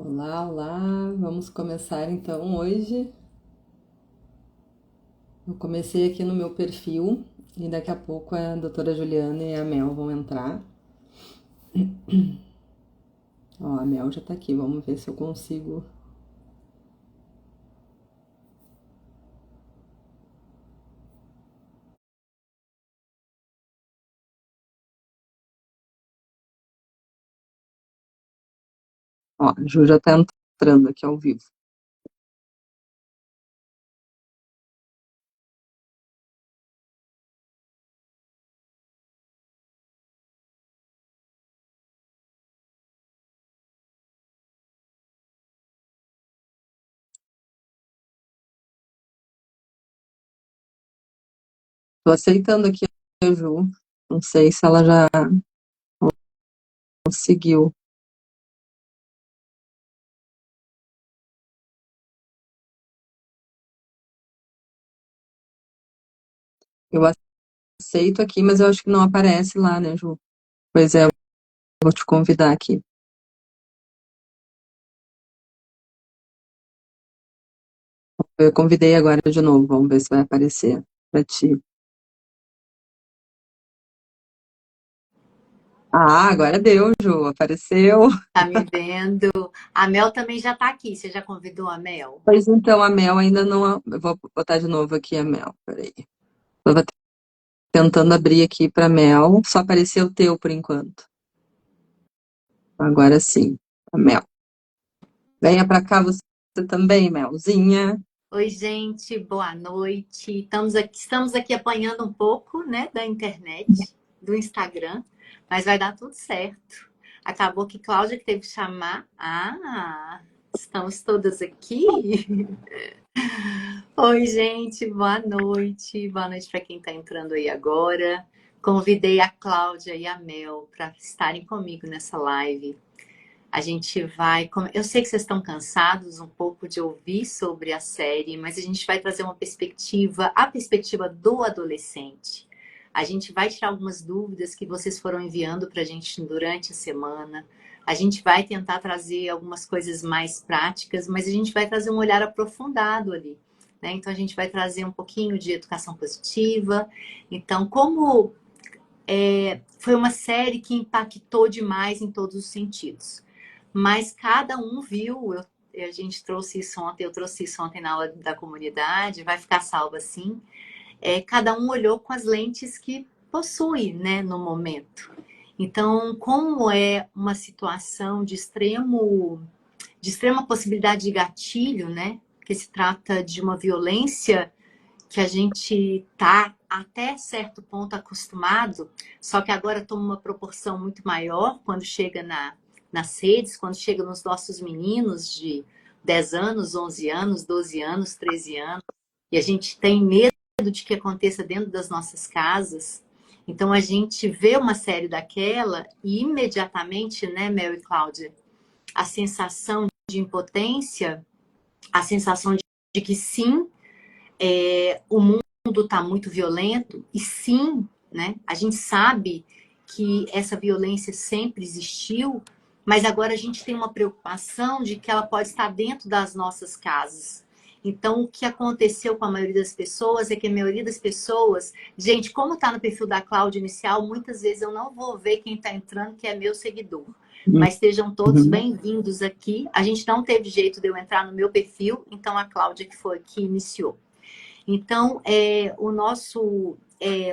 Olá, olá! Vamos começar então hoje. Eu comecei aqui no meu perfil e daqui a pouco a doutora Juliana e a Mel vão entrar. Ó, a Mel já tá aqui, vamos ver se eu consigo. Ó, a Ju já tá entrando aqui ao vivo. Tô aceitando aqui a Ju. Não sei se ela já conseguiu. Eu aceito aqui, mas eu acho que não aparece lá, né, Ju? Pois é, eu vou te convidar aqui. Eu convidei agora de novo, vamos ver se vai aparecer pra ti. Ah, agora deu, Ju, apareceu. Tá me vendo? A Mel também já tá aqui. Você já convidou a Mel? Pois então, a Mel ainda não. Eu vou botar de novo aqui a Mel, peraí. Tava tentando abrir aqui pra Mel, só apareceu o teu por enquanto. Agora sim, a Mel. Venha pra cá você também, Melzinha. Oi, gente, boa noite. Estamos aqui apanhando um pouco, né, da internet, do Instagram, mas vai dar tudo certo. Acabou que Cláudia que teve que chamar. Ah, estamos todas aqui. Oi, gente, boa noite. Boa noite para quem está entrando aí agora. Convidei a Cláudia e a Mel para estarem comigo nessa live. A gente vai. Eu sei que vocês estão cansados um pouco de ouvir sobre a série, mas a gente vai trazer uma perspectiva, a perspectiva do adolescente. A gente vai tirar algumas dúvidas que vocês foram enviando para a gente durante a semana. A gente vai tentar trazer algumas coisas mais práticas, mas a gente vai trazer um olhar aprofundado ali, né? Então a gente vai trazer um pouquinho de educação positiva. Então, como foi uma série que impactou demais em todos os sentidos. Mas cada um viu, a gente trouxe isso ontem, eu trouxe isso ontem na aula da comunidade, vai ficar salvo assim. Cada um olhou com as lentes que possui, né, no momento. Então, como é uma situação de extrema possibilidade de gatilho, né, que se trata de uma violência que a gente tá até certo ponto acostumado, só que agora toma uma proporção muito maior quando chega nas redes, quando chega nos nossos meninos de 10 anos, 11 anos, 12 anos, 13 anos, e a gente tem medo de que aconteça dentro das nossas casas. Então a gente vê uma série daquela e imediatamente, né, Mel e Cláudia, a sensação de impotência, a sensação de que sim, o mundo está muito violento, e sim, né, a gente sabe que essa violência sempre existiu, mas agora a gente tem uma preocupação de que ela pode estar dentro das nossas casas. Então, o que aconteceu com a maioria das pessoas é que a maioria das pessoas, gente, como está no perfil da Cláudia inicial, muitas vezes eu não vou ver quem está entrando, que é meu seguidor. Mas sejam todos Uhum. bem-vindos aqui. A gente não teve jeito de eu entrar no meu perfil, então a Cláudia que foi que iniciou. Então,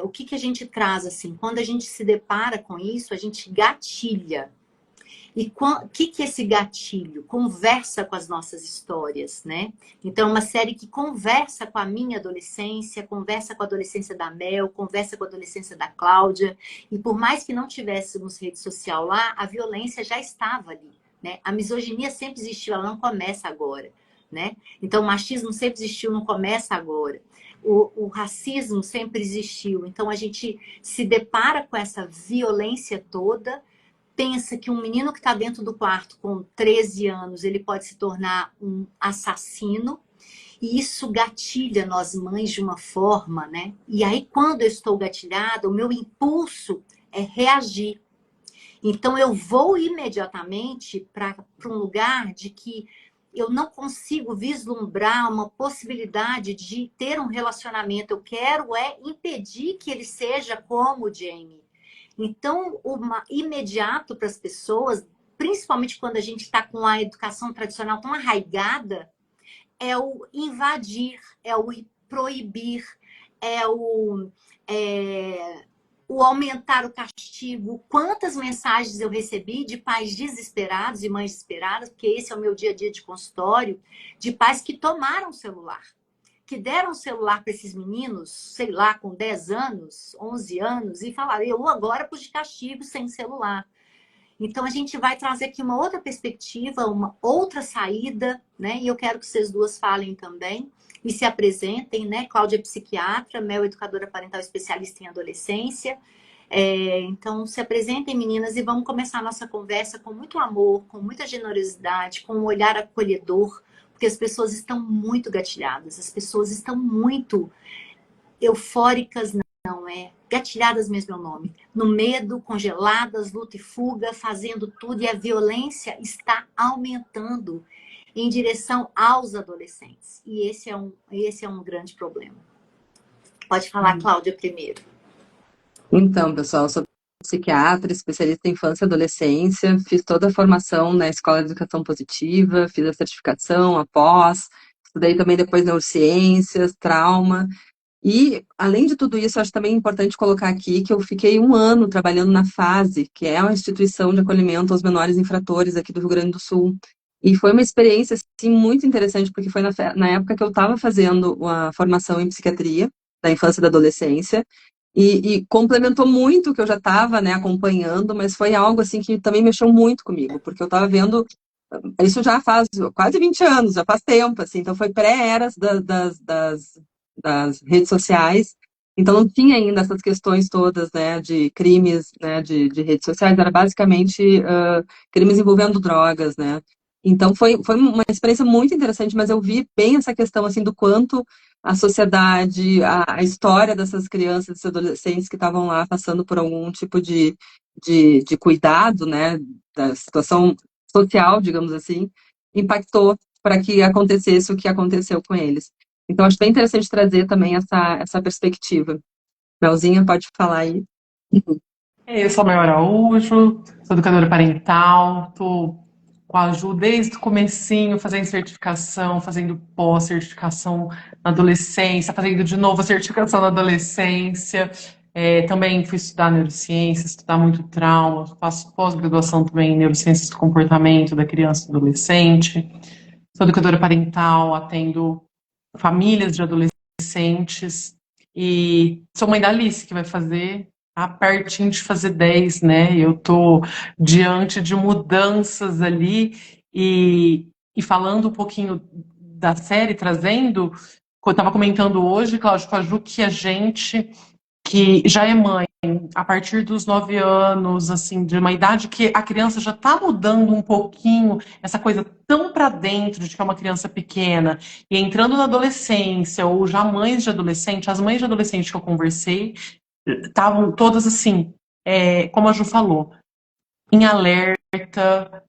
o que a gente traz assim? Quando a gente se depara com isso, a gente gatilha. E o que é esse gatilho? Conversa com as nossas histórias, né? Então, é uma série que conversa com a minha adolescência, conversa com a adolescência da Mel, conversa com a adolescência da Cláudia. E por mais que não tivéssemos rede social lá, a violência já estava ali, né? A misoginia sempre existiu, ela não começa agora, né? Então, o machismo sempre existiu, não começa agora. O racismo sempre existiu. Então, a gente se depara com essa violência toda, pensa que um menino que está dentro do quarto com 13 anos, ele pode se tornar um assassino, e isso gatilha nós mães de uma forma, né? E aí, quando eu estou gatilhada, o meu impulso é reagir. Então, eu vou imediatamente para um lugar de que eu não consigo vislumbrar uma possibilidade de ter um relacionamento. Eu quero impedir que ele seja como o Jamie. Então, o imediato para as pessoas, principalmente quando a gente está com a educação tradicional tão arraigada, é o invadir, é o proibir, é o aumentar o castigo. Quantas mensagens eu recebi de pais desesperados e mães desesperadas, porque esse é o meu dia a dia de consultório, de pais que tomaram o celular, que deram o celular para esses meninos, sei lá, com 10 anos, 11 anos, e falaram, eu agora pus de castigo sem celular. Então, a gente vai trazer aqui uma outra perspectiva, uma outra saída, né? E eu quero que vocês duas falem também e se apresentem, né? Cláudia é psiquiatra, Mel, educadora parental especialista em adolescência. Então, se apresentem, meninas, e vamos começar a nossa conversa com muito amor, com muita generosidade, com um olhar acolhedor, porque as pessoas estão muito gatilhadas, as pessoas estão muito eufóricas, não é? Gatilhadas mesmo é o nome. No medo, congeladas, luta e fuga, fazendo tudo, e a violência está aumentando em direção aos adolescentes. E esse é um grande problema. Pode falar, Cláudia, primeiro. Então, pessoal, eu sou psiquiatra, especialista em infância e adolescência, fiz toda a formação na Escola de Educação Positiva, fiz a certificação, a pós, estudei também depois neurociências, trauma, e, além de tudo isso, acho também importante colocar aqui que eu fiquei 1 ano trabalhando na FASE, que é uma instituição de acolhimento aos menores infratores aqui do Rio Grande do Sul. E foi uma experiência, assim, muito interessante, porque foi na época que eu estava fazendo a formação em psiquiatria, da infância e da adolescência, e complementou muito o que eu já estava, né, acompanhando, mas foi algo, assim, que também mexeu muito comigo, porque eu estava vendo, isso já faz quase 20 anos, já faz tempo, assim, então foi pré-eras das redes sociais, então não tinha ainda essas questões todas, né, de crimes, né, de redes sociais, era basicamente crimes envolvendo drogas, né, então foi uma experiência muito interessante, mas eu vi bem essa questão, assim, do quanto a sociedade, a história dessas crianças, desses adolescentes que estavam lá passando por algum tipo de cuidado, né, da situação social, digamos assim, impactou para que acontecesse o que aconteceu com eles. Então, acho bem interessante trazer também essa perspectiva. Melzinha, pode falar aí. Eu sou a Mel Araújo, sou educadora parental, estou com a Ju desde o comecinho, fazendo certificação, fazendo pós-certificação na adolescência, fazendo de novo a certificação na adolescência. Também fui estudar neurociência, estudar muito trauma, faço pós-graduação também em neurociências do comportamento da criança e do adolescente. Sou educadora parental, atendo famílias de adolescentes e sou mãe da Alice, que vai fazer pertinho de fazer 10, né? Eu tô diante de mudanças ali e falando um pouquinho da série, trazendo, eu estava comentando hoje, Cláudio, com a Ju, que a gente que já é mãe a partir dos 9 anos, assim, de uma idade que a criança já está mudando um pouquinho, essa coisa tão para dentro de que é uma criança pequena, e entrando na adolescência, ou já mães de adolescente, as mães de adolescente que eu conversei, estavam todas assim, como a Ju falou, em alerta,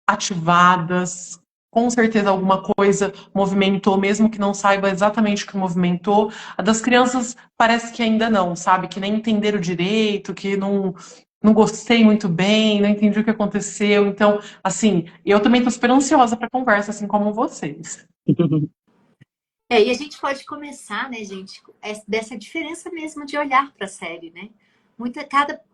ativadas, com certeza alguma coisa movimentou, mesmo que não saiba exatamente o que movimentou. A das crianças parece que ainda não, sabe? Que nem entenderam direito, que não gostei muito bem, não entendi o que aconteceu. Então, assim, eu também estou super ansiosa para a conversa, assim como vocês. E a gente pode começar, né, gente, dessa diferença mesmo de olhar para a série, né?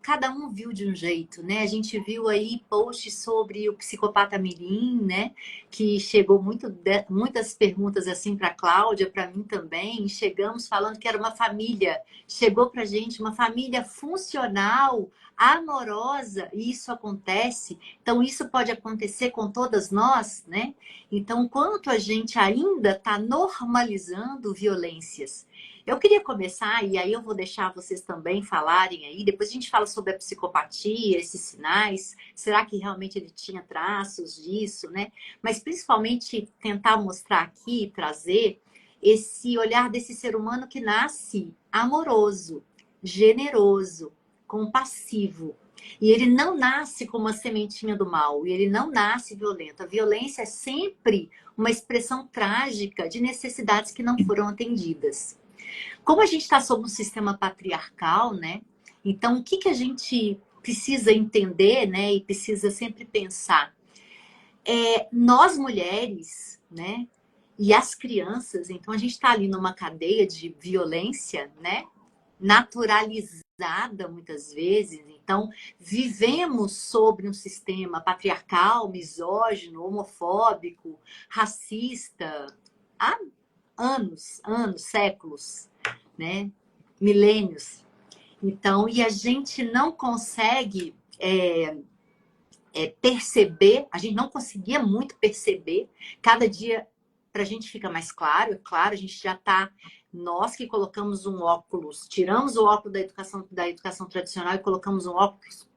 Cada um viu de um jeito, né? A gente viu aí posts sobre o psicopata mirim, né? Que chegou muitas perguntas assim para Cláudia, para mim também. Chegamos falando que era uma família, chegou para gente uma família funcional, amorosa, e isso acontece. Então isso pode acontecer com todas nós, né? Então, quanto a gente ainda está normalizando violências. Eu queria começar, e aí eu vou deixar vocês também falarem aí, depois a gente fala sobre a psicopatia, esses sinais, será que realmente ele tinha traços disso, né? Mas principalmente tentar mostrar aqui, trazer esse olhar desse ser humano que nasce amoroso, generoso, compassivo, E ele não nasce como uma sementinha do mal, e ele não nasce violento. A violência é sempre uma expressão trágica de necessidades que não foram atendidas. Como a gente está sob um sistema patriarcal, né? Então, o que, que a gente precisa entender, né? E precisa sempre pensar? Nós mulheres, né? E as crianças, então a gente está ali numa cadeia de violência, né? Naturalizada muitas vezes. Então, vivemos sobre um sistema patriarcal, misógino, homofóbico, racista, há anos, séculos, né? Milênios. Então, e a gente não consegue perceber, a gente não conseguia muito perceber, cada dia para a gente fica mais claro, é claro, a gente já está, nós que colocamos um óculos, tiramos o óculos da educação tradicional e colocamos um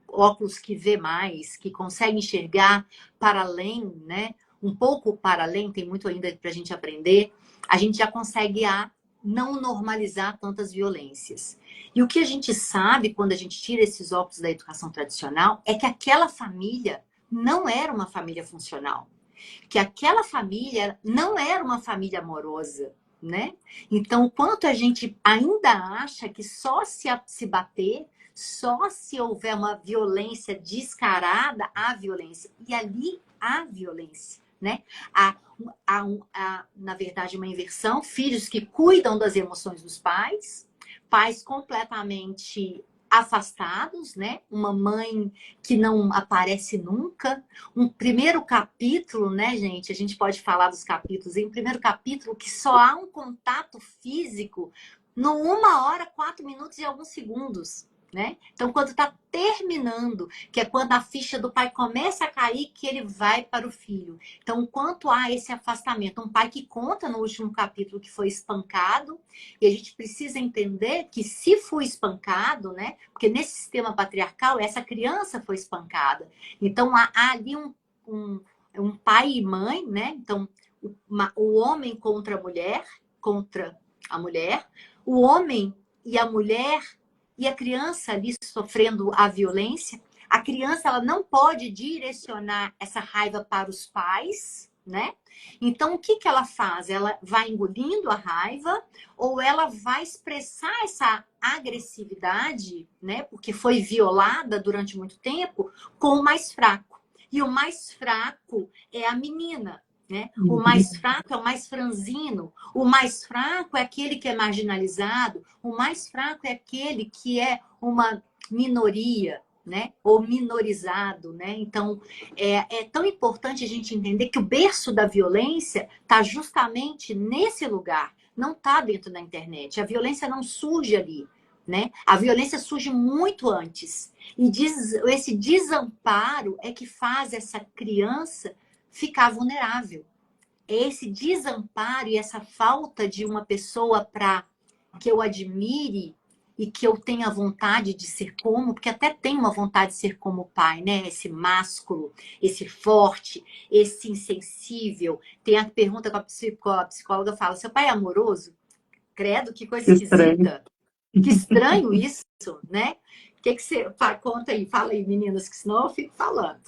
óculos que vê mais, que consegue enxergar para além, né? Um pouco para além, tem muito ainda para a gente aprender, a gente já consegue não normalizar tantas violências. E o que a gente sabe quando a gente tira esses óculos da educação tradicional é que aquela família não era uma família funcional, que aquela família não era uma família amorosa, né? Então, quanto a gente ainda acha que só se bater, só se houver uma violência descarada, há violência. E ali há violência, né? Na verdade, uma inversão, filhos que cuidam das emoções dos pais completamente afastados, né? Uma mãe que não aparece nunca. Um primeiro capítulo, né, gente? A gente pode falar dos capítulos. Em um primeiro capítulo que só há um contato físico no 1 hora, 4 minutos e alguns segundos. Né? Então, quando está terminando, que é quando a ficha do pai começa a cair, que ele vai para o filho. Então, quanto há esse afastamento, um pai que conta no último capítulo que foi espancado, e a gente precisa entender que se foi espancado, né? Porque nesse sistema patriarcal, essa criança foi espancada. Então, há ali um pai e mãe, né? Então, o homem contra a mulher, o homem e a mulher e a criança ali sofrendo a violência, a criança ela não pode direcionar essa raiva para os pais, né? Então, o que que ela faz? Ela vai engolindo a raiva ou ela vai expressar essa agressividade, né? Porque foi violada durante muito tempo, com o mais fraco. E o mais fraco é a menina, né? O mais fraco é o mais franzino, o mais fraco é aquele que é marginalizado, o mais fraco é aquele que é uma minoria, né? Ou minorizado, né? Então, é tão importante a gente entender que o berço da violência está justamente nesse lugar, não está dentro da internet. A violência não surge ali, né? A violência surge muito antes. E esse desamparo é que faz essa criança ficar vulnerável. Esse desamparo e essa falta de uma pessoa para que eu admire e que eu tenha vontade de ser como, porque até tem uma vontade de ser como o pai, né? Esse másculo, esse forte, esse insensível. Tem a pergunta que a psicóloga fala, seu pai é amoroso? Credo, que coisa esquisita. Que estranho isso, né? O que você conta aí? Fala aí, meninas, que senão eu fico falando.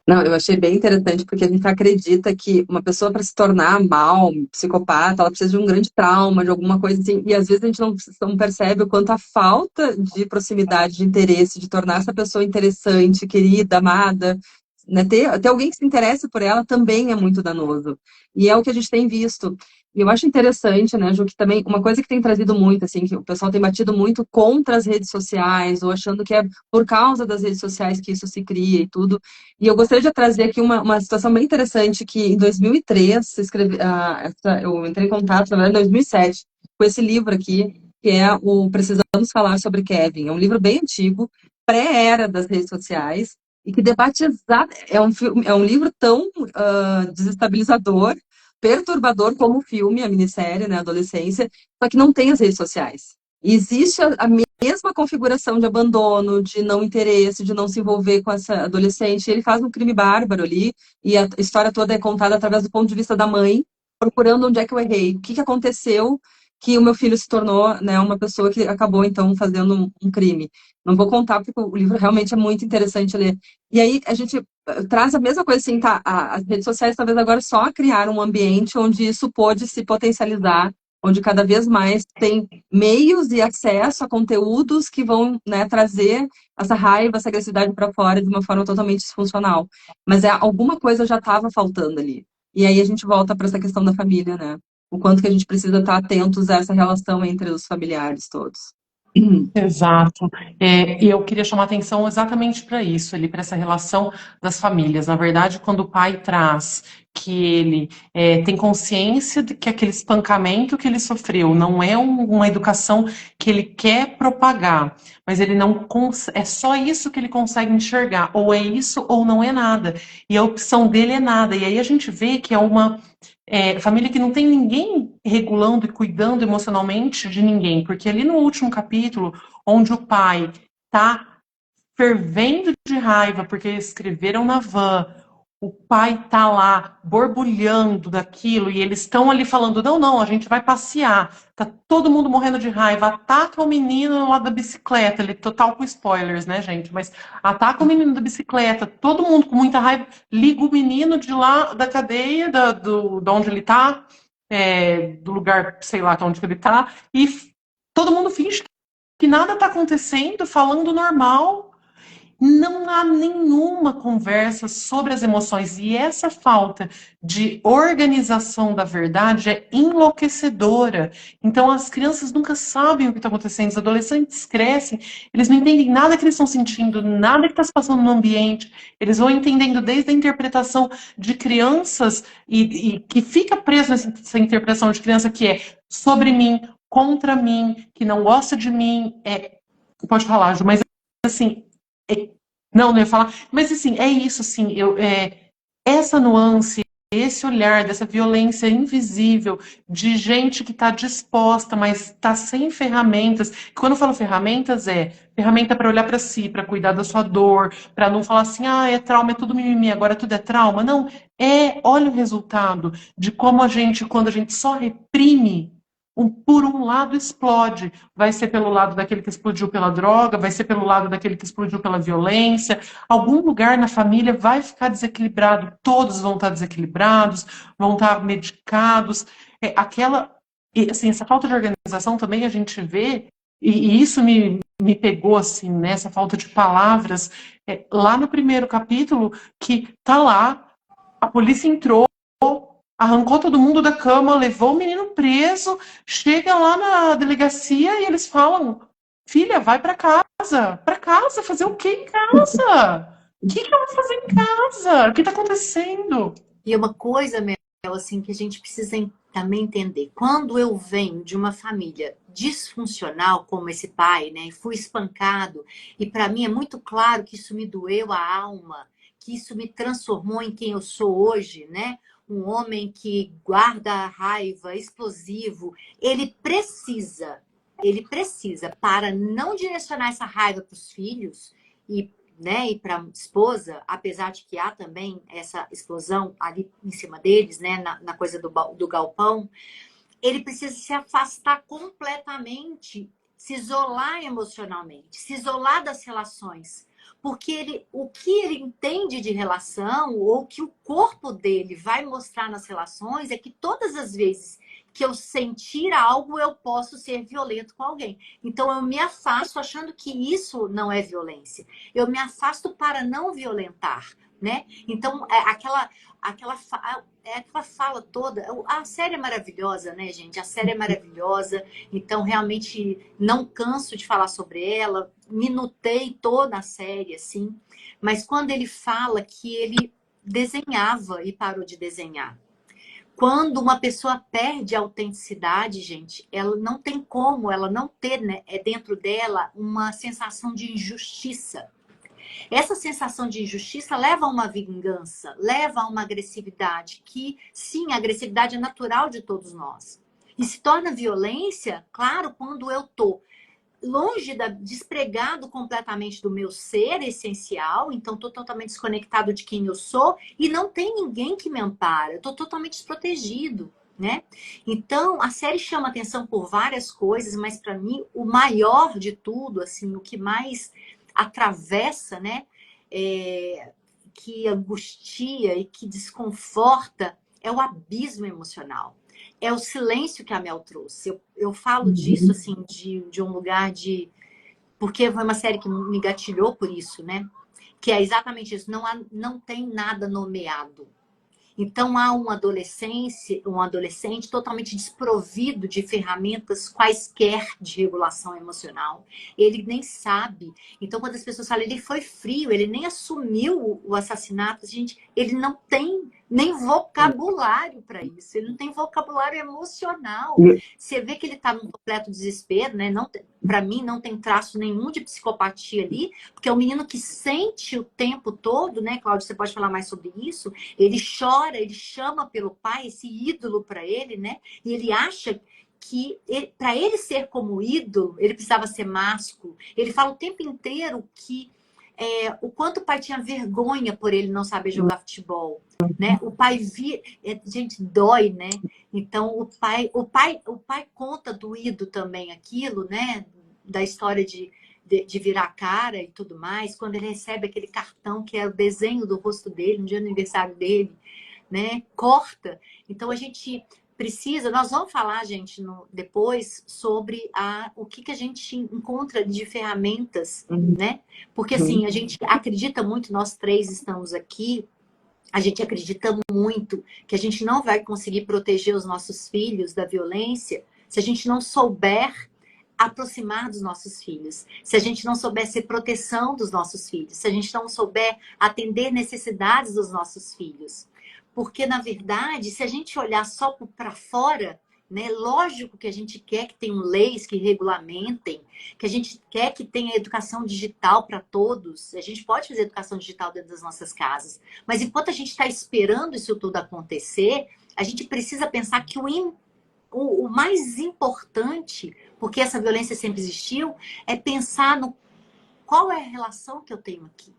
Não, eu achei bem interessante porque a gente acredita que uma pessoa para se tornar mal, psicopata, ela precisa de um grande trauma, de alguma coisa assim, e às vezes a gente não percebe o quanto a falta de proximidade, de interesse, de tornar essa pessoa interessante, querida, amada, né, ter alguém que se interesse por ela também é muito danoso. E é o que a gente tem visto. E eu acho interessante, né, Ju, que também uma coisa que tem trazido muito, assim, que o pessoal tem batido muito contra as redes sociais, ou achando que é por causa das redes sociais que isso se cria e tudo. E eu gostaria de trazer aqui uma situação bem interessante, que em 2003, eu entrei em contato, na verdade, em 2007, com esse livro aqui, que é o Precisamos Falar sobre Kevin. É um livro bem antigo, pré-era das redes sociais, e que debate é um livro tão desestabilizador, perturbador como o filme, a minissérie, né, a adolescência, só que não tem as redes sociais. E existe a mesma configuração de abandono, de não interesse, de não se envolver com essa adolescente. Ele faz um crime bárbaro ali, e a história toda é contada através do ponto de vista da mãe, procurando onde é que eu errei, o que aconteceu, que o meu filho se tornou, né, uma pessoa que acabou, então, fazendo um crime. Não vou contar, porque o livro realmente é muito interessante ler. E aí a gente traz a mesma coisa, assim, tá? As redes sociais talvez agora só criaram um ambiente onde isso pôde se potencializar, onde cada vez mais tem meios e acesso a conteúdos que vão, né, trazer essa raiva, essa agressividade para fora de uma forma totalmente disfuncional. Mas alguma coisa já estava faltando ali. E aí a gente volta para essa questão da família, né? O quanto que a gente precisa estar atentos a essa relação entre os familiares todos. Exato. E eu queria chamar atenção exatamente para isso, ali, para essa relação das famílias. Na verdade, quando o pai traz que ele tem consciência de que aquele espancamento que ele sofreu não é uma educação que ele quer propagar, mas ele não é só isso que ele consegue enxergar, ou é isso ou não é nada. E a opção dele é nada. E aí a gente vê que é uma família que não tem ninguém regulando e cuidando emocionalmente de ninguém, porque ali no último capítulo, onde o pai tá fervendo de raiva porque escreveram na van, o pai tá lá borbulhando daquilo e eles estão ali falando: não, não, a gente vai passear. Tá todo mundo morrendo de raiva, ataca o menino lá da bicicleta, ele total com spoilers, né, gente? Mas ataca o menino da bicicleta, todo mundo com muita raiva, liga o menino de lá da cadeia, da onde ele tá, do lugar, sei lá, onde ele tá, e todo mundo finge que nada tá acontecendo, falando normal. Não há nenhuma conversa sobre as emoções. E essa falta de organização da verdade é enlouquecedora. Então, as crianças nunca sabem o que está acontecendo. Os adolescentes crescem, eles não entendem nada que eles estão sentindo, nada que está se passando no ambiente. Eles vão entendendo desde a interpretação de crianças e que fica preso nessa interpretação de criança que é sobre mim, contra mim, que não gosta de mim. Pode falar, Ju, mas assim, não ia falar, mas assim, é isso, assim, essa nuance, esse olhar dessa violência invisível de gente que está disposta, mas está sem ferramentas. Quando eu falo ferramentas, ferramenta para olhar para si, para cuidar da sua dor, para não falar assim, é trauma, é tudo mimimi, agora tudo é trauma. Não, olha o resultado de como a gente, quando a gente só reprime, por um lado explode, vai ser pelo lado daquele que explodiu pela droga, vai ser pelo lado daquele que explodiu pela violência. Algum lugar na família vai ficar desequilibrado, todos vão estar desequilibrados, vão estar medicados. Assim, essa falta de organização também a gente vê, e isso me pegou assim, né, essa falta de palavras, lá no primeiro capítulo, que tá lá, a polícia entrou, arrancou todo mundo da cama, levou o menino preso, chega lá na delegacia e eles falam: filha, vai para casa. Para casa? Fazer o quê em casa? O que eu vou fazer em casa? O que está acontecendo? E uma coisa, Mel, assim, que a gente precisa também entender. Quando eu venho de uma família disfuncional, como esse pai, né, e fui espancado, e para mim é muito claro que isso me doeu a alma, que isso me transformou em quem eu sou hoje, né? Um homem que guarda a raiva, explosivo, ele precisa, para não direcionar essa raiva para os filhos e, né, e para a esposa, apesar de que há também essa explosão ali em cima deles, né, na coisa do galpão, ele precisa se afastar completamente, se isolar emocionalmente, se isolar das relações. Porque o que ele entende de relação, ou que o corpo dele vai mostrar nas relações, é que todas as vezes que eu sentir algo, eu posso ser violento com alguém. Então, eu me afasto achando que isso não é violência. Eu me afasto para não violentar, né? Então, aquela fala toda. A série é maravilhosa, né, gente? A série é maravilhosa. Então, realmente, não canso de falar sobre ela. Minutei toda a série, assim. Mas quando ele fala que ele desenhava e parou de desenhar. Quando uma pessoa perde a autenticidade, gente, ela não tem como ela não ter, né, dentro dela uma sensação de injustiça. Essa sensação de injustiça leva a uma vingança, leva a uma agressividade, que sim, a agressividade é natural de todos nós. E se torna violência, claro, quando eu estou longe, despregado completamente do meu ser essencial, então estou totalmente desconectado de quem eu sou e não tem ninguém que me ampara, estou totalmente desprotegido, né? Então, a série chama atenção por várias coisas, mas para mim, o maior de tudo, assim, o que mais atravessa, né? Que angustia e que desconforta é o abismo emocional. É o silêncio que a Mel trouxe. Eu falo disso, assim, de um lugar de... Porque foi uma série que me gatilhou por isso, né? Que é exatamente isso. Não tem nada nomeado. Então, há um adolescente totalmente desprovido de ferramentas quaisquer de regulação emocional. Ele nem sabe. Então, quando as pessoas falam, ele foi frio, ele nem assumiu o assassinato, gente, ele não tem nem vocabulário para isso. Ele não tem vocabulário emocional. Você vê que ele está num completo desespero, né? Para mim, não tem traço nenhum de psicopatia ali, porque é um menino que sente o tempo todo, né, Cláudia? Você pode falar mais sobre isso? Ele chora, ele chama pelo pai, esse ídolo para ele, né? E ele acha que para ele ser como ídolo, ele precisava ser másculo. Ele fala o tempo inteiro que o quanto o pai tinha vergonha por ele não saber jogar futebol, né? O pai gente, dói, né? Então o pai conta doído também aquilo, né? Da história de virar a cara e tudo mais, quando ele recebe aquele cartão que é o desenho do rosto dele no dia do aniversário dele, né? Corta. Então a gente precisa, nós vamos falar, gente, depois sobre o que a gente encontra de ferramentas, né? Porque assim, a gente acredita muito, nós três estamos aqui, a gente acredita muito que a gente não vai conseguir proteger os nossos filhos da violência se a gente não souber aproximar dos nossos filhos, se a gente não souber ser proteção dos nossos filhos, se a gente não souber atender necessidades dos nossos filhos. Porque, na verdade, se a gente olhar só para fora, né, lógico que a gente quer que tenham leis que regulamentem, que a gente quer que tenha educação digital para todos. A gente pode fazer educação digital dentro das nossas casas. Mas enquanto a gente está esperando isso tudo acontecer, a gente precisa pensar que o mais importante, porque essa violência sempre existiu, é pensar no qual é a relação que eu tenho aqui.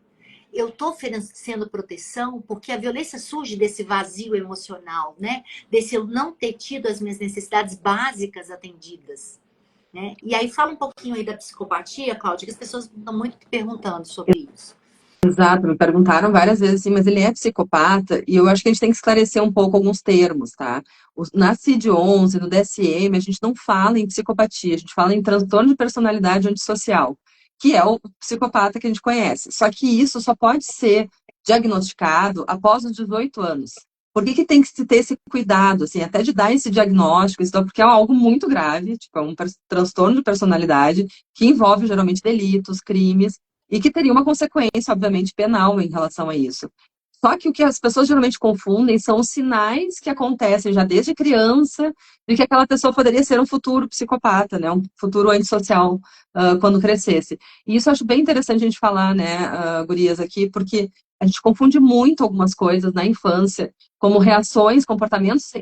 Eu estou oferecendo proteção porque a violência surge desse vazio emocional, né? Desse eu não ter tido as minhas necessidades básicas atendidas, né? E aí fala um pouquinho aí da psicopatia, Cláudia, que as pessoas estão muito perguntando sobre isso. Exato, me perguntaram várias vezes assim, mas ele é psicopata? E eu acho que a gente tem que esclarecer um pouco alguns termos, tá? Na CID-11, no DSM, a gente não fala em psicopatia, a gente fala em transtorno de personalidade antissocial, que é o psicopata que a gente conhece. Só que isso só pode ser diagnosticado após os 18 anos. Por que tem que se ter esse cuidado, assim, até de dar esse diagnóstico, porque é algo muito grave, tipo, é um transtorno de personalidade que envolve geralmente delitos, crimes, e que teria uma consequência, obviamente, penal em relação a isso. Só que o que as pessoas geralmente confundem são os sinais que acontecem já desde criança de que aquela pessoa poderia ser um futuro psicopata, né? Um futuro antissocial quando crescesse. E isso eu acho bem interessante a gente falar, né, gurias, aqui, porque a gente confunde muito algumas coisas na infância, como reações, comportamentos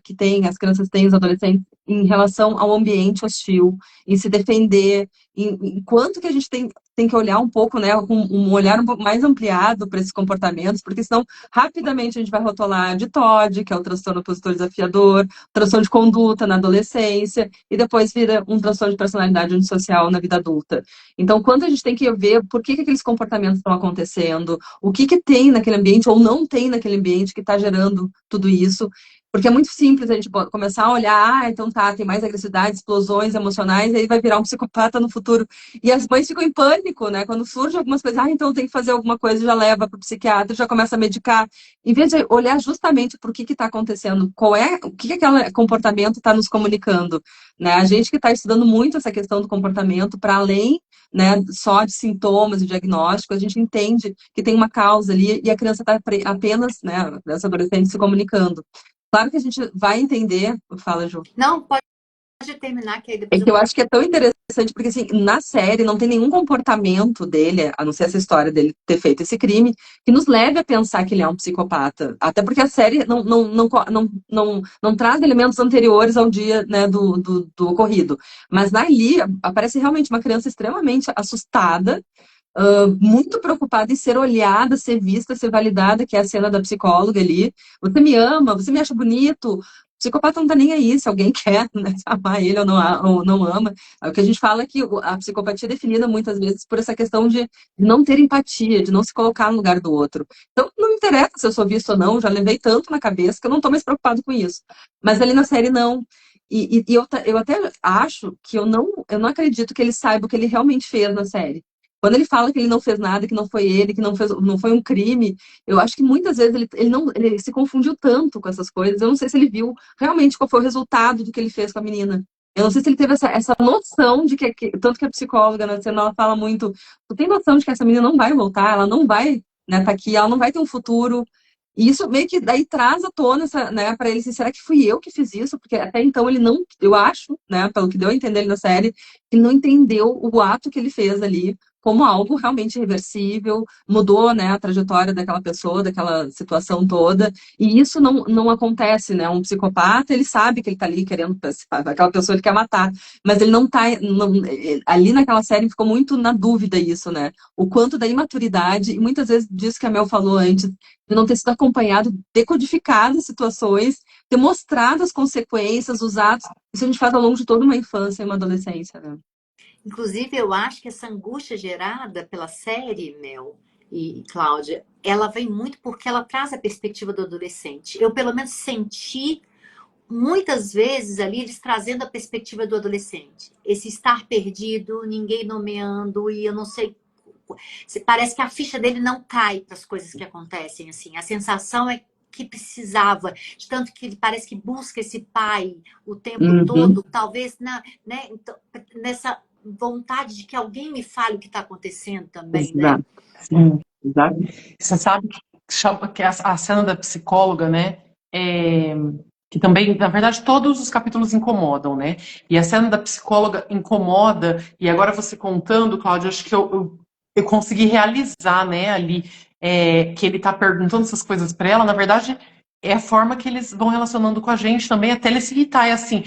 que as crianças têm, os adolescentes, em relação ao ambiente hostil, em se defender, em quanto que a gente tem que olhar um pouco, né, com um olhar um pouco mais ampliado para esses comportamentos, porque senão rapidamente a gente vai rotular de TOD, que é o transtorno opositor desafiador, transtorno de conduta na adolescência, e depois vira um transtorno de personalidade antissocial na vida adulta. Então, quando a gente tem que ver por que aqueles comportamentos estão acontecendo, o que tem naquele ambiente ou não tem naquele ambiente que está gerando tudo isso, porque é muito simples a gente começar a olhar, então tá, tem mais agressividade, explosões emocionais, e aí vai virar um psicopata no futuro. E as mães ficam em pânico, né? Quando surge algumas coisas, então tem que fazer alguma coisa, já leva para o psiquiatra, já começa a medicar. Em vez de olhar justamente por que está acontecendo, o que aquele comportamento está nos comunicando, né? A gente que está estudando muito essa questão do comportamento, para além, né, só de sintomas e diagnóstico, a gente entende que tem uma causa ali e a criança está apenas, né, essa adolescente se comunicando. Claro que a gente vai entender, fala, Ju. Não, pode terminar, que aí É depois que eu acho que é tão interessante, porque assim, na série não tem nenhum comportamento dele, a não ser essa história dele ter feito esse crime, que nos leve a pensar que ele é um psicopata. Até porque a série não traz elementos anteriores ao dia, né, do ocorrido. Mas ali aparece realmente uma criança extremamente assustada, muito preocupada em ser olhada, ser vista, ser validada, que é a cena da psicóloga ali. Você me ama, você me acha bonito, Psicopata não tá nem aí se alguém quer, né, amar ele ou não ama. O que a gente fala é que a psicopatia é definida muitas vezes por essa questão de não ter empatia, de não se colocar no lugar do outro. Então, não me interessa se eu sou visto ou não, já levei tanto na cabeça que eu não tô mais preocupado com isso. Mas ali na série, não. Eu até acho que eu não acredito que ele saiba o que ele realmente fez na série. Quando ele fala que ele não fez nada, que não foi ele, que não foi um crime, eu acho que muitas vezes ele se confundiu tanto com essas coisas. Eu não sei se ele viu realmente qual foi o resultado do que ele fez com a menina. Eu não sei se ele teve essa noção de tanto que a psicóloga, né, ela fala muito, tu tem noção de que essa menina não vai voltar, ela não vai, né, tá aqui, ela não vai ter um futuro. E isso meio que daí traz à tona né, para ele, assim, será que fui eu que fiz isso? Porque até então ele não, eu acho, né, pelo que deu a entender ali na série, ele não entendeu o ato que ele fez ali como algo realmente reversível, mudou, né, a trajetória daquela pessoa, daquela situação toda, e isso não acontece, né, um psicopata, ele sabe que ele tá ali querendo, aquela pessoa ele quer matar, mas ele não tá, ali naquela série ficou muito na dúvida isso, né, o quanto da imaturidade, e muitas vezes disso que a Mel falou antes, de não ter sido acompanhado, decodificado as situações, ter mostrado as consequências, os atos, isso a gente faz ao longo de toda uma infância e uma adolescência, né. Inclusive, eu acho que essa angústia gerada pela série, Mel e Cláudia, ela vem muito porque ela traz a perspectiva do adolescente. Eu, pelo menos, senti muitas vezes ali eles trazendo a perspectiva do adolescente. Esse estar perdido, ninguém nomeando, e eu não sei. Parece que a ficha dele não cai para as coisas que acontecem. Assim, a sensação é que precisava, de tanto que ele parece que busca esse pai o tempo Uhum. todo, talvez né, então, nessa vontade de que alguém me fale o que está acontecendo também, né? Exato. Sim, exato. Você sabe que a cena da psicóloga, né? é, que também, na verdade, todos os capítulos incomodam, né? E a cena da psicóloga incomoda, e agora você contando, Cláudia, acho que eu consegui realizar, né, ali, que ele tá perguntando essas coisas para ela, na verdade, é a forma que eles vão relacionando com a gente também, até ele se irritar. É assim,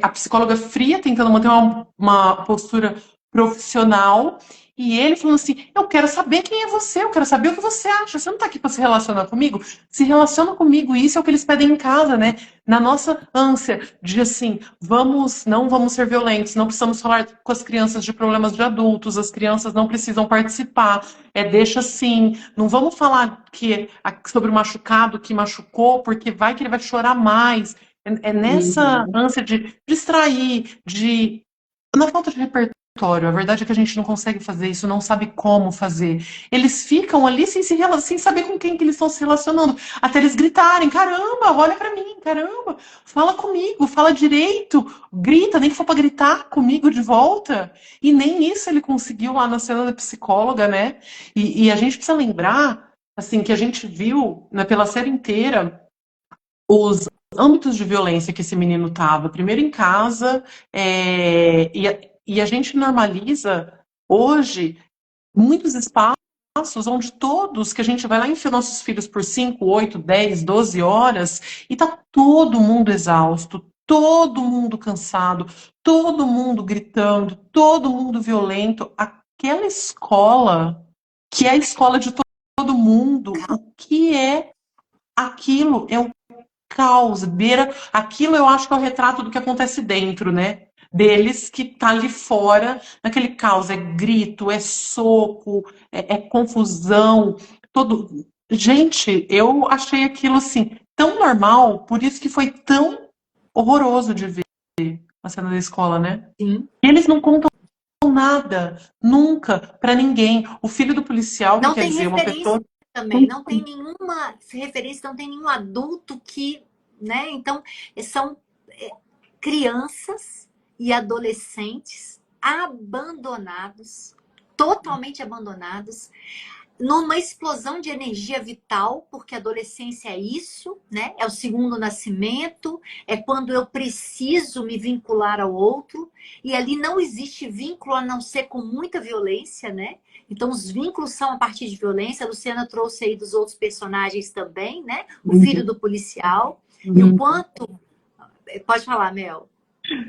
a psicóloga fria, tentando manter uma postura profissional, e ele falando assim: eu quero saber quem é você, eu quero saber o que você acha. Você não tá aqui para se relacionar comigo? Se relaciona comigo. Isso é o que eles pedem em casa, né? Na nossa ânsia de assim, não vamos ser violentos, não precisamos falar com as crianças de problemas de adultos, as crianças não precisam participar, deixa assim, não vamos falar sobre o machucado que machucou, porque vai que ele vai chorar mais. É nessa Uhum. ânsia de distrair, na falta de repertório. A verdade é que a gente não consegue fazer isso, não sabe como fazer. Eles ficam ali sem saber com quem que eles estão se relacionando, até eles gritarem: caramba, olha pra mim, caramba, fala comigo, fala direito, grita, nem que for pra gritar comigo de volta. E nem isso ele conseguiu lá na cena da psicóloga, né? E a gente precisa lembrar, assim, que a gente viu, né, pela série inteira os âmbitos de violência que esse menino estava, primeiro em casa, e a gente normaliza hoje muitos espaços onde todos, que a gente vai lá e enfia nossos filhos por 5, 8, 10, 12 horas, e tá todo mundo exausto, todo mundo cansado, todo mundo gritando, todo mundo violento. Aquela escola, que é a escola de todo mundo, o que é aquilo? É o caos, aquilo eu acho que é o retrato do que acontece dentro, né? Deles que tá ali fora, naquele caos, é grito, é soco, é confusão, todo. Gente, eu achei aquilo assim tão normal, por isso que foi tão horroroso de ver a cena da escola, né? Sim. E eles não contam nada, nunca, pra ninguém. O filho do policial, que Não quer tem dizer, uma referência pessoa. também, não tem nenhuma referência, não tem nenhum adulto que, né? Então, são crianças e adolescentes abandonados, totalmente abandonados, numa explosão de energia vital, porque a adolescência é isso, né? É o segundo nascimento, é quando eu preciso me vincular ao outro, e ali não existe vínculo a não ser com muita violência, né? Então, os vínculos são a partir de violência. A Luciana trouxe aí dos outros personagens também, né? O filho do policial. E o Uhum. quanto... Pode falar, Mel.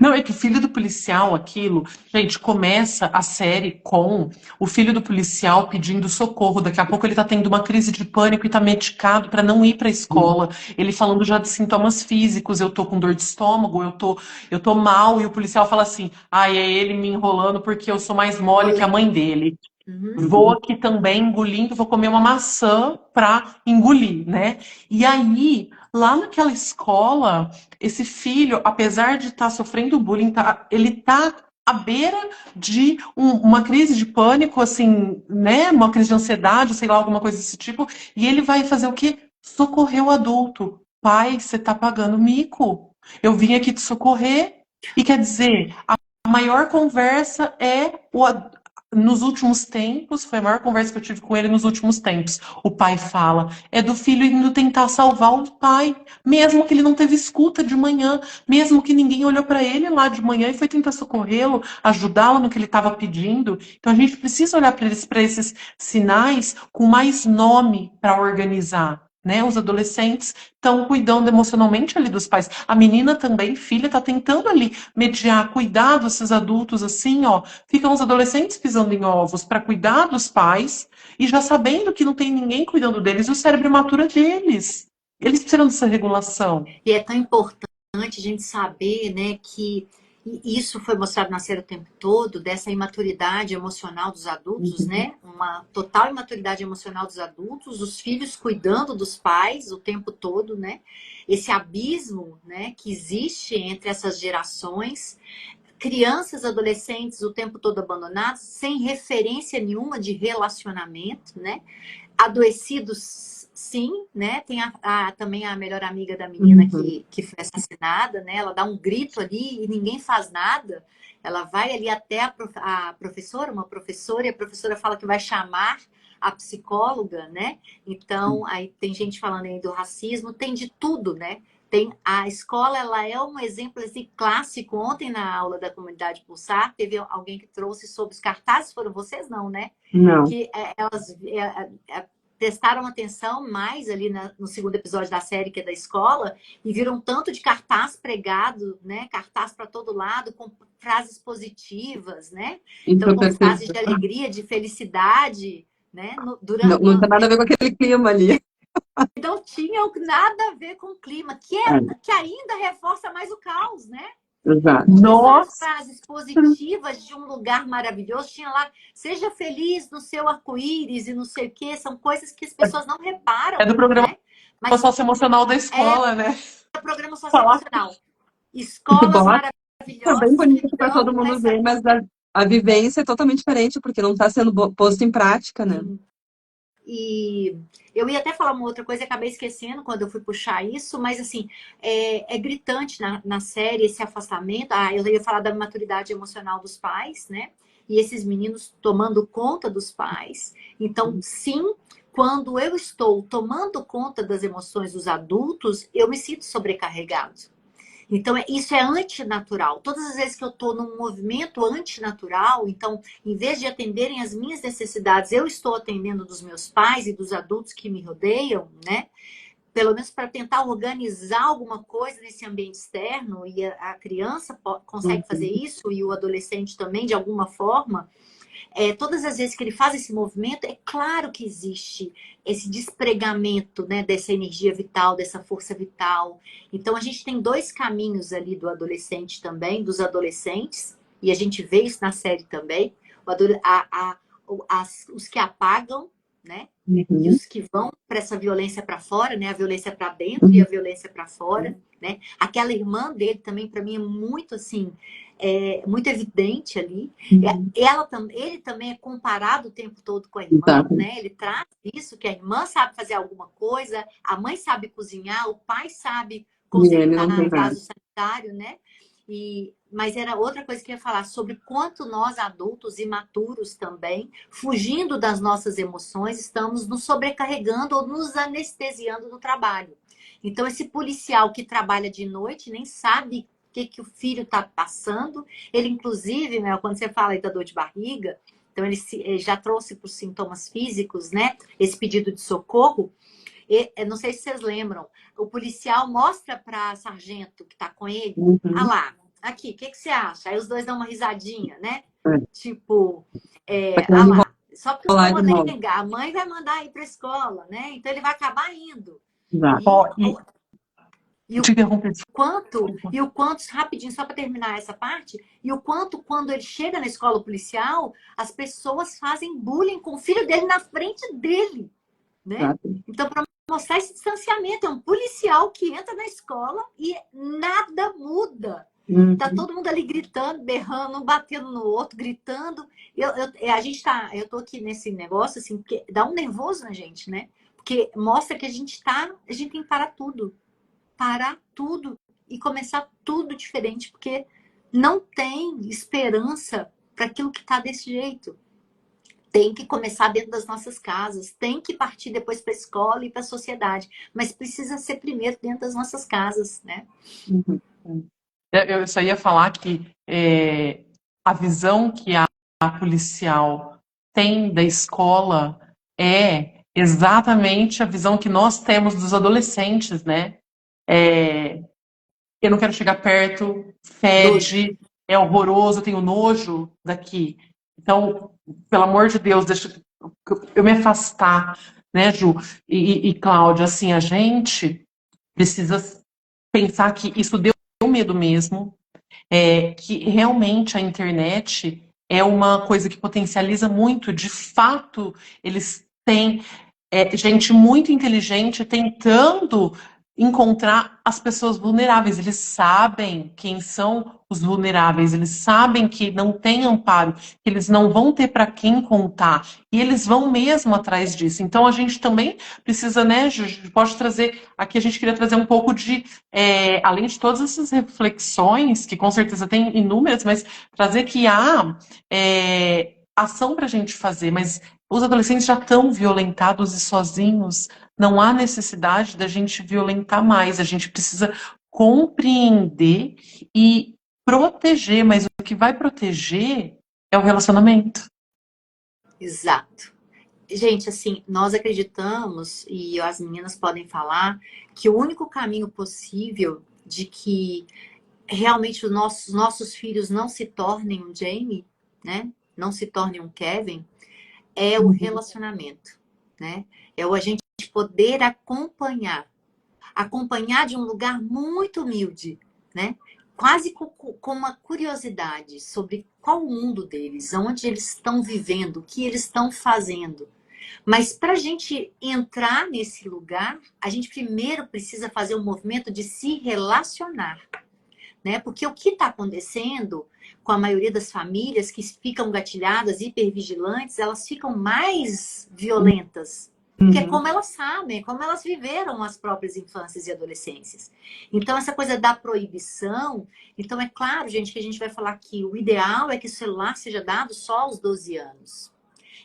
Não, é que o filho do policial, aquilo, gente, começa a série com o filho do policial pedindo socorro. Daqui a pouco ele tá tendo uma crise de pânico e tá medicado para não ir pra escola. Ele falando já de sintomas físicos, eu tô com dor de estômago, eu tô mal, e o policial fala assim: "Ai, é ele me enrolando porque eu sou mais mole que a mãe dele. Uhum. Vou aqui também engolindo, vou comer uma maçã para engolir, né?" E aí, lá naquela escola, esse filho, apesar de estar sofrendo bullying, ele tá à beira de uma crise de pânico, assim, né? Uma crise de ansiedade, sei lá, alguma coisa desse tipo. E ele vai fazer o quê? Socorrer o adulto. Pai, você tá pagando mico. Eu vim aqui te socorrer. E quer dizer, a maior conversa é nos últimos tempos, foi a maior conversa que eu tive com ele nos últimos tempos. O pai fala, é do filho indo tentar salvar o pai, mesmo que ele não teve escuta de manhã, mesmo que ninguém olhou para ele lá de manhã e foi tentar socorrê-lo, ajudá-lo no que ele estava pedindo. Então a gente precisa olhar para esses sinais com mais nome para organizar. Né? Os adolescentes estão cuidando emocionalmente ali dos pais. A menina também, filha, está tentando ali mediar, cuidar desses adultos assim, ó. Ficam os adolescentes pisando em ovos para cuidar dos pais e já sabendo que não tem ninguém cuidando deles, o cérebro imaturo é deles. Eles precisam dessa regulação. E é tão importante a gente saber, né, que isso foi mostrado na série o tempo todo, dessa imaturidade emocional dos adultos, né? Uma total imaturidade emocional dos adultos, os filhos cuidando dos pais o tempo todo, né? Esse abismo, né, que existe entre essas gerações, crianças, adolescentes o tempo todo abandonados, sem referência nenhuma de relacionamento, né? Adoecidos, sim, né? Tem também a melhor amiga da menina que foi assassinada, né? Ela dá um grito ali e ninguém faz nada. Ela vai ali até a professora, uma professora, e a professora fala que vai chamar a psicóloga, né? Então, aí tem gente falando aí do racismo, tem de tudo, né? Tem, a escola, ela é um exemplo assim, clássico. Ontem, na aula da comunidade Pulsar, teve alguém que trouxe sobre os cartazes, foram vocês não, né? Não. Que elas prestaram atenção mais ali no segundo episódio da série, que é da escola, e viram um tanto de cartaz pregado, né? Cartaz para todo lado, com frases positivas, né? Então, com frases de alegria, de felicidade, né? Não, não tem nada a ver com aquele clima ali. Então, tinha nada a ver com o clima, que ainda reforça mais o caos, né? Exato. Nossa! Frases positivas de um lugar maravilhoso. Tinha lá, seja feliz no seu arco-íris e não sei o quê. São coisas que as pessoas não reparam. É do programa né? Mas socioemocional da escola, né? é o programa Falar socioemocional. Escolas é bem maravilhosas que bonito para dão todo mundo essa... ver, mas a vivência é totalmente diferente, porque não está sendo posto em prática, né? E eu ia até falar uma outra coisa e acabei esquecendo quando eu fui puxar isso, mas assim, é gritante na série esse afastamento. Eu ia falar da maturidade emocional dos pais, né? E esses meninos tomando conta dos pais. Então, sim, quando eu estou tomando conta das emoções dos adultos, eu me sinto sobrecarregado. Então, isso é antinatural. Todas as vezes que eu estou num movimento antinatural, então, em vez de atenderem as minhas necessidades, eu estou atendendo dos meus pais e dos adultos que me rodeiam, né? Pelo menos para tentar organizar alguma coisa nesse ambiente externo, e a criança consegue fazer isso, e o adolescente também, de alguma forma. Todas as vezes que ele faz esse movimento, é claro que existe esse despregamento, né, dessa energia vital, dessa força vital. Então, a gente tem dois caminhos ali do adolescente também, dos adolescentes, e a gente vê isso na série também. Os que apagam, né? E os que vão para essa violência para fora, né? A violência para dentro e a violência para fora, né? Aquela irmã dele também, para mim, é muito assim, muito evidente ali. Ele também é comparado o tempo todo com a irmã, né? Ele traz isso, que a irmã sabe fazer alguma coisa, a mãe sabe cozinhar, o pai sabe consertar vaso sanitário, né? Mas era outra coisa que eu ia falar, sobre quanto nós, adultos imaturos também, fugindo das nossas emoções, estamos nos sobrecarregando ou nos anestesiando no trabalho. Então, esse policial que trabalha de noite nem sabe o que o filho está passando. Ele, inclusive, né, quando você fala aí da dor de barriga, então ele já trouxe para os sintomas físicos, né? Esse pedido de socorro. Não sei se vocês lembram, o policial mostra para sargento que está com ele, lá, aqui, o que que você acha? Aí os dois dão uma risadinha, né? É. Tipo, Vai querer ah me lá, só porque eu enrolar sou de novo. monega, a mãe vai mandar ir para a escola, né? Então ele vai acabar indo. Exato. E, Ó, e e o te interromper, quanto, rapidinho, só para terminar essa parte, e o quanto, quando ele chega na escola policial, as pessoas fazem bullying com o filho dele na frente dele, né? Exato. Então, para mostrar esse distanciamento, é um policial que entra na escola e nada muda. Tá Uhum. todo mundo ali gritando, berrando, um batendo no outro, gritando. Eu tô aqui nesse negócio, assim, porque dá um nervoso na gente, né? Porque mostra que a gente tem que parar tudo e começar tudo diferente, porque não tem esperança para aquilo que tá desse jeito. Tem que começar dentro das nossas casas, tem que partir depois para a escola e para a sociedade, mas precisa ser primeiro dentro das nossas casas, né? Uhum. eu só ia falar que a visão que a policial tem da escola é exatamente a visão que nós temos dos adolescentes, né? É, eu não quero chegar perto, Nojo. fede, é horroroso, eu tenho nojo daqui. Então, pelo amor de Deus, deixa eu me afastar, né, Ju e Cláudia, assim, a gente precisa pensar que isso deu medo mesmo, que realmente a internet é uma coisa que potencializa muito, de fato, eles têm gente muito inteligente tentando encontrar as pessoas vulneráveis. Eles sabem quem são os vulneráveis, eles sabem que não tem amparo, que eles não vão ter para quem contar, e eles vão mesmo atrás disso. Então a gente também precisa, né, pode trazer, aqui a gente queria trazer um pouco de, além de todas essas reflexões, que com certeza tem inúmeras, mas trazer que há ação para a gente fazer, mas os adolescentes já estão violentados e sozinhos. Não há necessidade da gente violentar mais. A gente precisa compreender e proteger, mas o que vai proteger é o relacionamento. Exato. Gente, assim, nós acreditamos, e as meninas podem falar, que o único caminho possível de que realmente os nossos filhos não se tornem um Jamie, né? Não se tornem um Kevin, é o Uhum. relacionamento, né? É o a gente poder acompanhar de um lugar muito humilde, né? Quase com uma curiosidade sobre qual o mundo deles, onde eles estão vivendo, o que eles estão fazendo. Mas para a gente entrar nesse lugar, a gente primeiro precisa fazer um movimento de se relacionar, né? Porque o que está acontecendo com a maioria das famílias que ficam gatilhadas, hipervigilantes, elas ficam mais violentas. Porque é Uhum. como elas sabem, é como elas viveram as próprias infâncias e adolescências. Então, essa coisa da proibição. Então, é claro, gente, que a gente vai falar que o ideal é que o celular seja dado só aos 12 anos.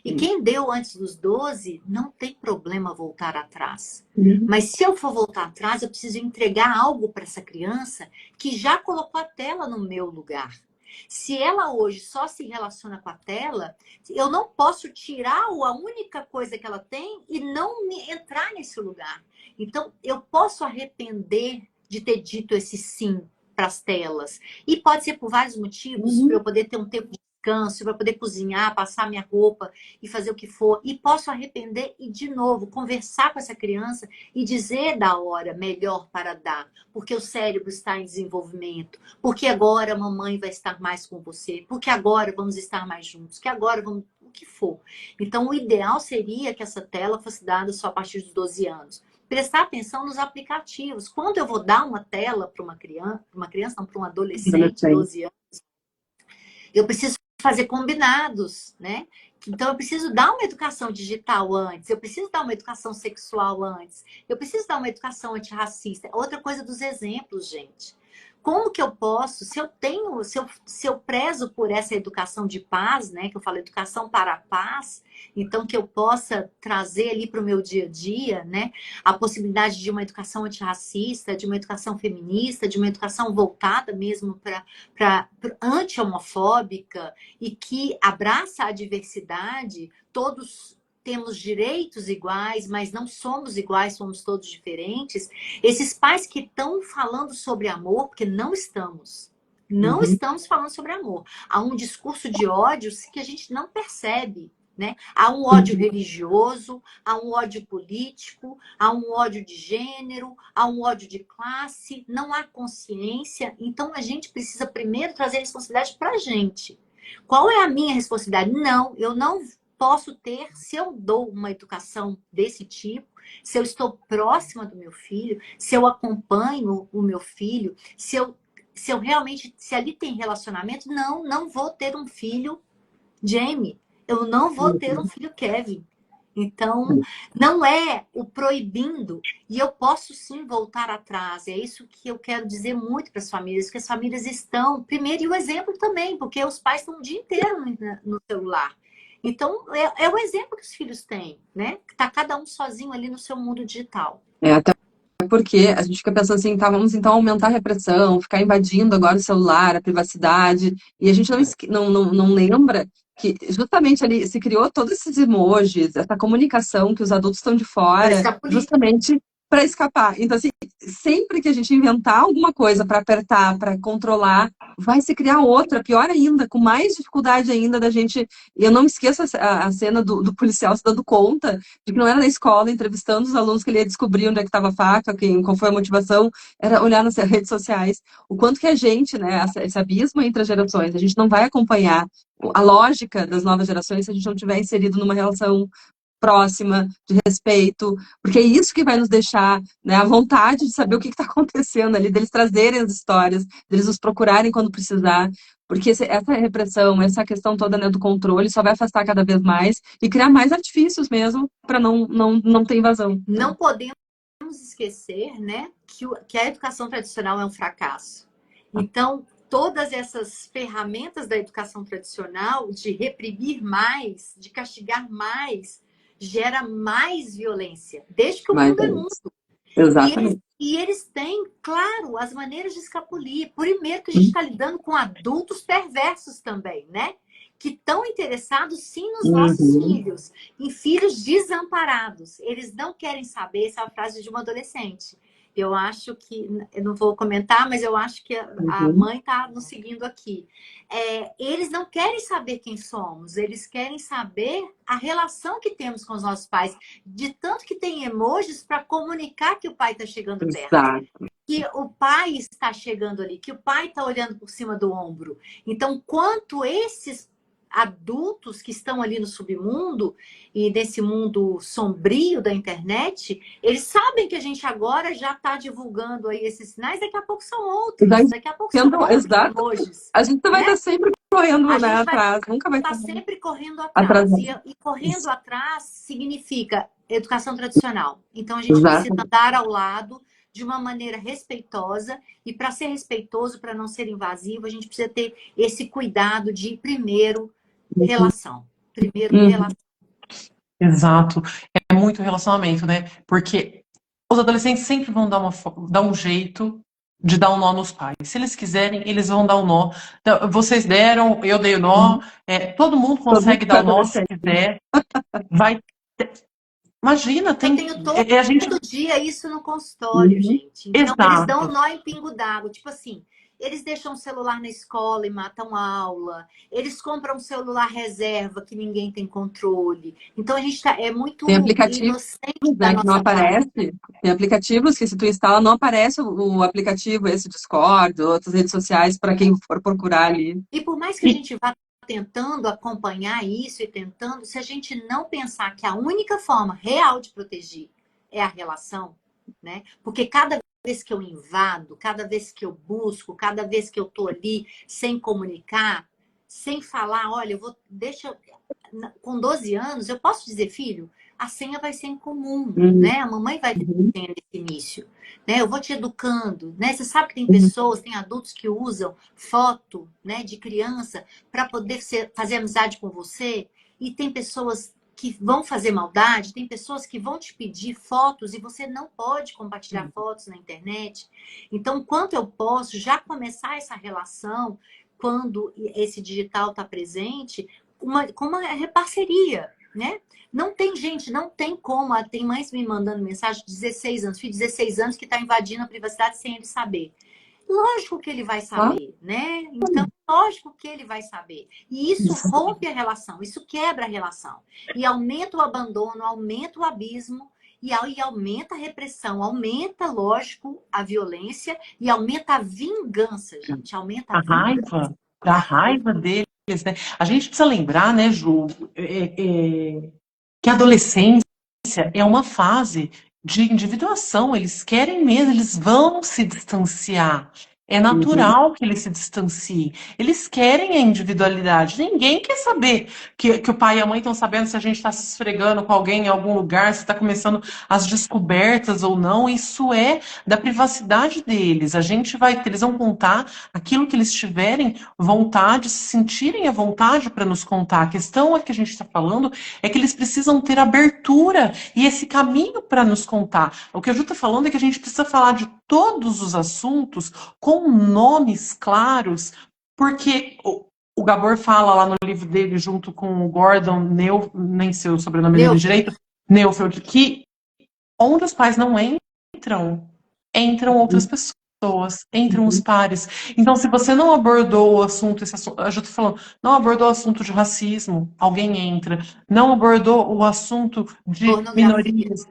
E quem deu antes dos 12, não tem problema voltar atrás. Uhum. Mas se eu for voltar atrás, eu preciso entregar algo para essa criança que já colocou a tela no meu lugar. Se ela hoje só se relaciona com a tela, eu não posso tirar a única coisa que ela tem e não entrar nesse lugar. Então, eu posso arrepender de ter dito esse sim para as telas. E pode ser por vários motivos, para Uhum. eu poder ter um tempo de descanso, para poder cozinhar, passar minha roupa e fazer o que for. E posso arrepender e, de novo, conversar com essa criança e dizer da hora melhor para dar. Porque o cérebro está em desenvolvimento. Porque agora a mamãe vai estar mais com você. Porque agora vamos estar mais juntos. Que agora vamos... O que for. Então, o ideal seria que essa tela fosse dada só a partir dos 12 anos. Prestar atenção nos aplicativos. Quando eu vou dar uma tela para uma criança, não, para um adolescente, Adolescente. 12 anos, eu preciso fazer combinados, né? Então, eu preciso dar uma educação digital antes, eu preciso dar uma educação sexual antes, eu preciso dar uma educação antirracista. Outra coisa dos exemplos, gente. Como que eu posso, se eu prezo por essa educação de paz, né? Que eu falo educação para a paz, então que eu possa trazer ali para o meu dia a dia, né? A possibilidade de uma educação antirracista, de uma educação feminista, de uma educação voltada mesmo para anti-homofóbica e que abraça a diversidade, todos temos direitos iguais, mas não somos iguais, somos todos diferentes. Esses pais que estão falando sobre amor, porque não estamos. Não Uhum. estamos falando sobre amor. Há um discurso de ódio que a gente não percebe, né? Há um ódio Uhum. religioso, há um ódio político, há um ódio de gênero, há um ódio de classe, não há consciência. Então a gente precisa primeiro trazer a responsabilidade para a gente. Qual é a minha responsabilidade? Não, eu não posso ter, se eu dou uma educação desse tipo, se eu estou próxima do meu filho, se eu acompanho o meu filho, se eu realmente, se ali tem relacionamento, não vou ter um filho Jamie. Eu não vou ter um Uhum. filho Kevin. Então, não é o proibindo. E eu posso sim voltar atrás. É isso que eu quero dizer muito para as famílias, que as famílias estão, primeiro, e o exemplo também, porque os pais estão o dia inteiro no celular. Então, é o exemplo que os filhos têm, né? Está cada um sozinho ali no seu mundo digital. Até porque a gente fica pensando assim, tá, vamos então aumentar a repressão, ficar invadindo agora o celular, a privacidade, e a gente não lembra que justamente ali se criou todos esses emojis, essa comunicação que os adultos estão de Para fora, escapulir. justamente para escapar. Então, assim, sempre que a gente inventar alguma coisa para apertar, para controlar, vai se criar outra, pior ainda, com mais dificuldade ainda da gente. E eu não me esqueço a cena do policial se dando conta de que não era na escola, entrevistando os alunos que ele ia descobrir onde é que estava a faca, qual foi a motivação, era olhar nas redes sociais. O quanto que a gente, né, esse abismo entre as gerações, a gente não vai acompanhar a lógica das novas gerações se a gente não tiver inserido numa relação próxima, de respeito, porque é isso que vai nos deixar, né, a vontade de saber o que está acontecendo ali, deles trazerem as histórias, deles nos procurarem quando precisar, porque essa repressão, essa questão toda, né, do controle só vai afastar cada vez mais e criar mais artifícios mesmo para não ter invasão. Não podemos esquecer, né, que a educação tradicional é um fracasso. Então, todas essas ferramentas da educação tradicional de reprimir mais, de castigar mais, gera mais violência, desde que o Mas mundo é mundo. E eles, exatamente. e eles têm, claro, as maneiras de escapulir. Primeiro que a gente está lidando com adultos perversos também, né? Que estão interessados, sim, nos nossos Uhum, filhos. Em filhos desamparados. Eles não querem saber, essa é a frase de uma adolescente. Eu acho que, eu não vou comentar, mas eu acho que a uhum, mãe está nos seguindo aqui. Eles não querem saber quem somos, eles querem saber a relação que temos com os nossos pais, de tanto que tem emojis para comunicar que o pai está chegando perto, exato. que o pai está chegando ali, que o pai está olhando por cima do ombro. Então, quanto esses adultos que estão ali no submundo e nesse mundo sombrio da internet, eles sabem que a gente agora já está divulgando aí esses sinais, daqui a pouco são outros, Exato. daqui a pouco são outros Exato. emojis, A gente vai né? estar sempre correndo, A né, gente vai atrás, nunca vai está estar sempre correndo atrás. atrasado. E correndo Isso. atrás significa educação tradicional. Então a gente precisa Exato. andar ao lado de uma maneira respeitosa. E para ser respeitoso, para não ser invasivo, a gente precisa ter esse cuidado de primeiro relação. Primeiro Uhum. relação. Exato. É muito relacionamento, né? Porque os adolescentes sempre vão dar um jeito de dar um nó nos pais. Se eles quiserem, eles vão dar um nó. Então, vocês deram, eu dei o nó, todo mundo Todo mundo consegue foi dar o nó se adolescente. quiser. Vai. Imagina, Eu tem. tenho A gente. todo dia isso no consultório, Uhum. gente. Então, eles dão Exato. nó em pingo d'água. Tipo assim, eles deixam o celular na escola e matam a aula. Eles compram um celular reserva que ninguém tem controle. Então, a gente é Tem muito aplicativos, inocente da né, que não nossa parte. aparece. Tem aplicativos que se tu instala, não aparece o aplicativo, esse Discord, outras redes sociais, para quem for procurar ali. E por mais que a gente vá tentando acompanhar isso e tentando, se a gente não pensar que a única forma real de proteger é a relação, né? Porque cada vez que eu invado, cada vez que eu busco, cada vez que eu tô ali sem comunicar, sem falar, olha, com 12 anos, eu posso dizer, filho, a senha vai ser em comum, Uhum, né? A mamãe vai ter uhum, senha nesse início, né? Eu vou te educando, né? Você sabe que tem uhum. pessoas, tem adultos que usam foto, né, de criança para poder fazer amizade com você, e tem pessoas que vão fazer maldade, tem pessoas que vão te pedir fotos e você não pode compartilhar fotos na internet. Então, quanto eu posso já começar essa relação quando esse digital está presente, com uma parceria, né? Não tem gente, não tem como. Tem mães me mandando mensagem de 16 anos, filho de 16 anos que está invadindo a privacidade sem ele saber. lógico que ele vai Claro. saber, né? Então, lógico que ele vai saber. E isso rompe a relação, isso quebra a relação. E aumenta o abandono, aumenta o abismo, e aí aumenta a repressão, aumenta, lógico, a violência e aumenta a vingança, gente. Aumenta a A vingança. raiva, a raiva deles, né? A gente precisa lembrar, né, Ju, que a adolescência é uma fase de individuação. Eles querem mesmo, eles vão se distanciar. É Uhum. natural que eles se distanciem. Eles querem a individualidade. Ninguém quer saber que o pai e a mãe estão sabendo se a gente está se esfregando com alguém em algum lugar, se está começando as descobertas ou não. Isso é da privacidade deles. A gente vai, eles vão contar aquilo que eles tiverem vontade, se sentirem à vontade para nos contar. A questão é que a gente está falando é que eles precisam ter abertura e esse caminho para nos contar. O que a Ju está falando é que a gente precisa falar de todos os assuntos com nomes claros, porque o Gabor fala lá no livro dele, junto com o Gordon nem sei o sobrenome dele Neufeld. direito, Neufeld, que onde os pais não entram, entram outras pessoas, entram os Uhum. pares. Então, se você não abordou o assunto, a Ju tá falando, não abordou o assunto de racismo, alguém entra. Não abordou o assunto de Pornografia. minorias,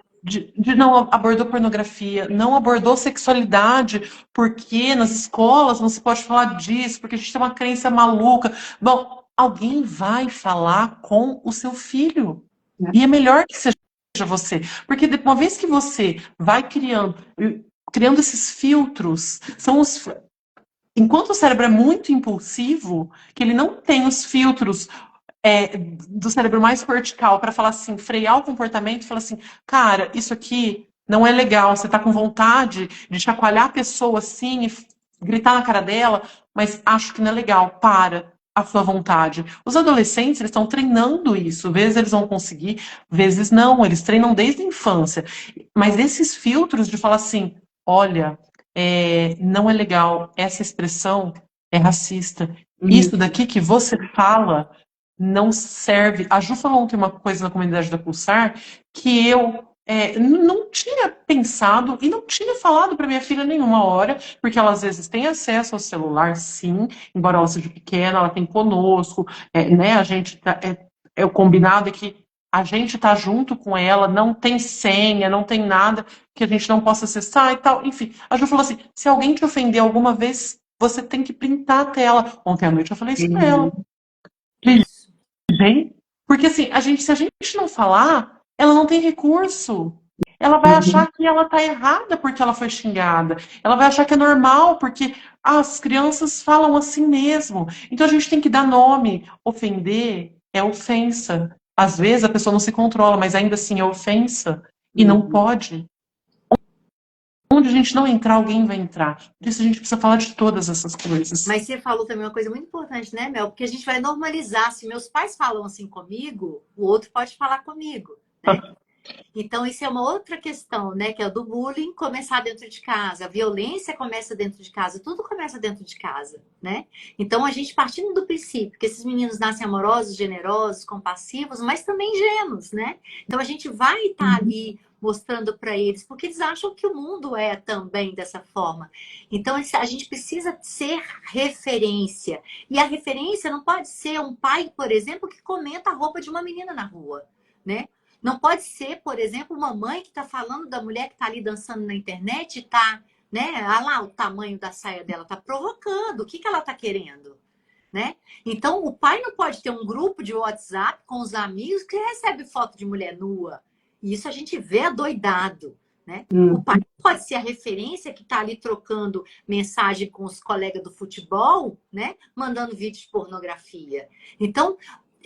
não abordou pornografia, não abordou sexualidade, porque nas escolas não se pode falar disso, porque a gente tem uma crença maluca. Bom, alguém vai falar com o seu filho. E é melhor que seja você. Porque uma vez que você vai criando esses filtros, enquanto o cérebro é muito impulsivo, que ele não tem os filtros do cérebro mais cortical para falar assim, frear o comportamento e falar assim, cara, isso aqui não é legal, você tá com vontade de chacoalhar a pessoa assim e gritar na cara dela, mas acho que não é legal, para a sua vontade. Os adolescentes, eles estão treinando isso, vezes eles vão conseguir, vezes não, eles treinam desde a infância. Mas esses filtros de falar assim, olha, não é legal, essa expressão é racista, Uhum. isso daqui que você fala não serve. A Ju falou ontem uma coisa na comunidade da Pulsar que eu não tinha pensado e não tinha falado para minha filha nenhuma hora, porque ela às vezes tem acesso ao celular, sim, embora ela seja pequena, ela tem conosco, né? A gente o combinado é que a gente tá junto com ela, não tem senha, não tem nada que a gente não possa acessar e tal. Enfim, a Ju falou assim: se alguém te ofender alguma vez, você tem que printar a tela. Ontem à noite eu falei isso para ela. Uhum. Isso. Bem, porque assim, se a gente não falar, ela não tem recurso. Ela vai Uhum. achar que ela tá errada porque ela foi xingada. Ela vai achar que é normal porque as crianças falam assim mesmo. Então a gente tem que dar nome. Ofender é ofensa. Às vezes a pessoa não se controla, mas ainda assim é ofensa e não Uhum. pode. Onde a gente não entrar, alguém vai entrar. Por isso a gente precisa falar de todas essas coisas. Mas você falou também uma coisa muito importante, né, Mel? Porque a gente vai normalizar. Se meus pais falam assim comigo, o outro pode falar comigo, né? Então, isso é uma outra questão, né? Que é o do bullying começar dentro de casa. A violência começa dentro de casa. Tudo começa dentro de casa, né? Então, a gente partindo do princípio que esses meninos nascem amorosos, generosos, compassivos, mas também ingênuos, né? Então, a gente vai estar ali mostrando para eles, porque eles acham que o mundo é também dessa forma. Então, a gente precisa ser referência. E a referência não pode ser um pai, por exemplo, que comenta a roupa de uma menina na rua, né? Não pode ser, por exemplo, uma mãe que está falando da mulher que está ali dançando na internet e está, né? Olha lá o tamanho da saia dela, está provocando. O que, que ela está querendo? Né? Então, o pai não pode ter um grupo de WhatsApp com os amigos que recebe foto de mulher nua. E isso a gente vê adoidado. Né? O pai Uhum. não pode ser a referência que está ali trocando mensagem com os colegas do futebol, né? Mandando vídeos de pornografia. Então,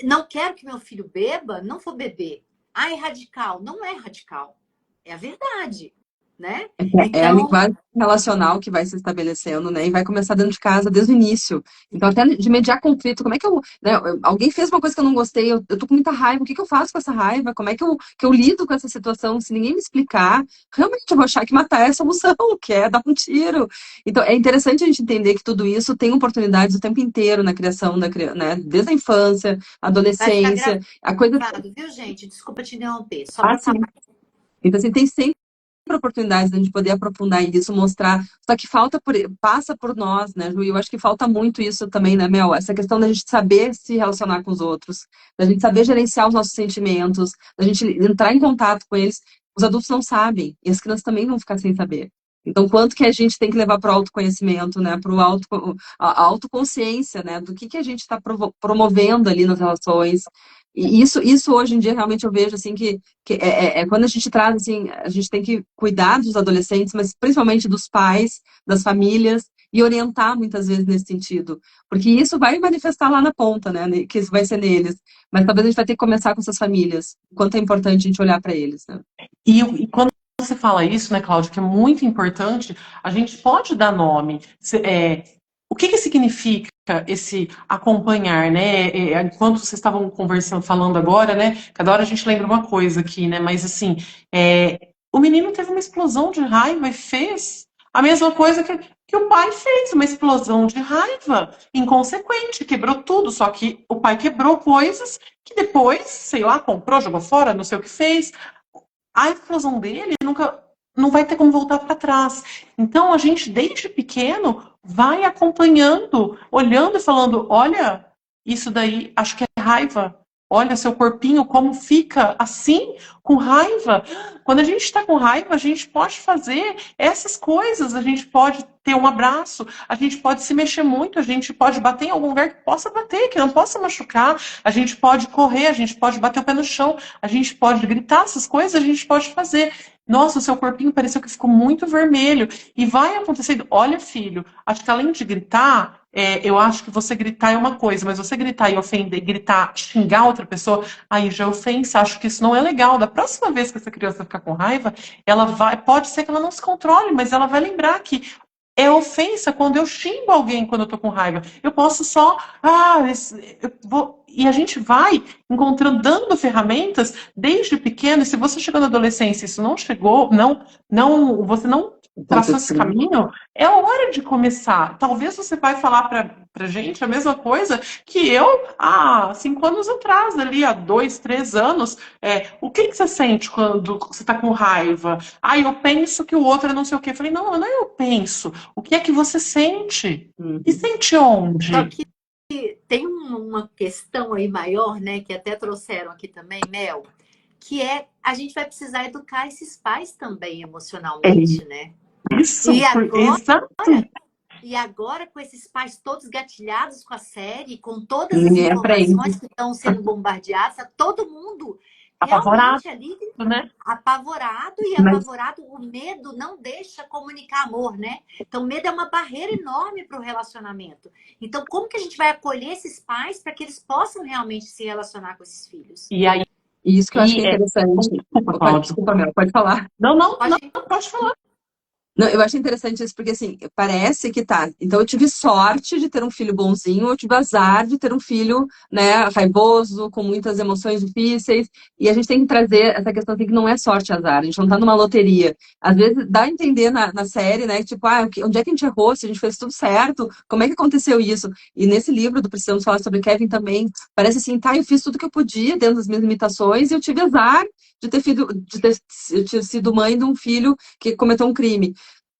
não quero que meu filho beba, não vou beber. Ah, é radical. Não é radical. É a verdade, né? É a Então, linguagem relacional que vai se estabelecendo, né? E vai começar dentro de casa desde o início. Então, até de mediar conflito, como é que eu, né? Alguém fez uma coisa que eu não gostei, eu tô com muita raiva, o que que eu faço com essa raiva? Como é que eu lido com essa situação? Se ninguém me explicar, realmente eu vou achar que matar é a solução, que é dar um tiro. Então, é interessante a gente entender que tudo isso tem oportunidades o tempo inteiro na criação da criança, né? Desde a infância, vai ficar adolescência, a coisa. gravado, viu, gente? Desculpa te interromper. Só Ah, para sim. falar. Então, assim, tem sempre oportunidades de a gente poder aprofundar isso, mostrar, só que passa por nós, né, Ju? E eu acho que falta muito isso também, né, Mel? Essa questão da gente saber se relacionar com os outros, da gente saber gerenciar os nossos sentimentos, da gente entrar em contato com eles. Os adultos não sabem, e as crianças também vão ficar sem saber. Então, quanto que a gente tem que levar para o autoconhecimento, né, para a autoconsciência, né, do que a gente está promovendo ali nas relações. E isso hoje em dia realmente eu vejo assim que quando a gente traz assim, a gente tem que cuidar dos adolescentes, mas principalmente dos pais, das famílias, e orientar muitas vezes nesse sentido, porque isso vai manifestar lá na ponta, né, que isso vai ser neles, mas talvez a gente vai ter que começar com essas famílias, o quanto é importante a gente olhar para eles, né? E quando você fala isso, né, Cláudia, que é muito importante, a gente pode dar nome. O que significa esse acompanhar, né? Enquanto vocês estavam conversando, falando agora, né? Cada hora a gente lembra uma coisa aqui, né? Mas assim, o menino teve uma explosão de raiva e fez a mesma coisa que o pai fez, uma explosão de raiva inconsequente, quebrou tudo, só que o pai quebrou coisas que depois, sei lá, comprou, jogou fora, não sei o que fez. A explosão dele nunca não vai ter como voltar para trás. Então a gente desde pequeno vai acompanhando, olhando e falando, olha, isso daí acho que é raiva. Olha seu corpinho como fica assim, com raiva. Quando a gente está com raiva, a gente pode fazer essas coisas, a gente pode ter um abraço, a gente pode se mexer muito, a gente pode bater em algum lugar que possa bater, que não possa machucar, a gente pode correr, a gente pode bater o pé no chão, a gente pode gritar, essas coisas a gente pode fazer. Nossa, o seu corpinho pareceu que ficou muito vermelho. E vai acontecendo. Olha, filho, acho que além de gritar, eu acho que você gritar é uma coisa, mas você gritar e ofender, gritar, xingar outra pessoa, aí já é ofensa. Acho que isso não é legal. Da próxima vez que essa criança ficar com raiva, ela vai. Pode ser que ela não se controle, mas ela vai lembrar que é ofensa quando eu xingo alguém quando eu tô com raiva. Eu posso só. E a gente vai encontrando, dando ferramentas desde pequeno. E se você chegou na adolescência, isso não chegou, você não traçou esse caminho, é hora de começar. Talvez você vai falar pra gente a mesma coisa que eu há 5 anos atrás, ali, há 2, 3 anos. O que você sente quando você tá com raiva? Eu penso que o outro é não sei o quê. Eu falei, não é eu penso. O que é que você sente? E sente onde? Só que tem uma questão aí maior, né, que até trouxeram aqui também, Mel, que a gente vai precisar educar esses pais também emocionalmente, né? Isso, exato. exato. E agora, com esses pais todos gatilhados com a série, com todas as informações que estão sendo bombardeadas, tá todo mundo apavorado, realmente ali, né? apavorado, apavorado, o medo não deixa comunicar amor, né? Então, o medo é uma barreira enorme para o relacionamento. Então, como que a gente vai acolher esses pais para que eles possam realmente se relacionar com esses filhos? E aí, isso que eu acho que é interessante. Desculpa, Mel, pode falar. Não, pode falar. Não, eu acho interessante isso, porque assim, parece que tá. Então eu tive sorte de ter um filho bonzinho, eu tive azar de ter um filho, né, raivoso, com muitas emoções difíceis. E a gente tem que trazer essa questão assim, que não é sorte e azar, a gente não tá numa loteria. Às vezes dá a entender na série, né, tipo, onde é que a gente errou, se a gente fez tudo certo, como é que aconteceu isso? E nesse livro do Precisamos Falar sobre Kevin também, parece assim, eu fiz tudo que eu podia dentro das minhas limitações e eu tive azar de ter sido mãe de um filho que cometeu um crime.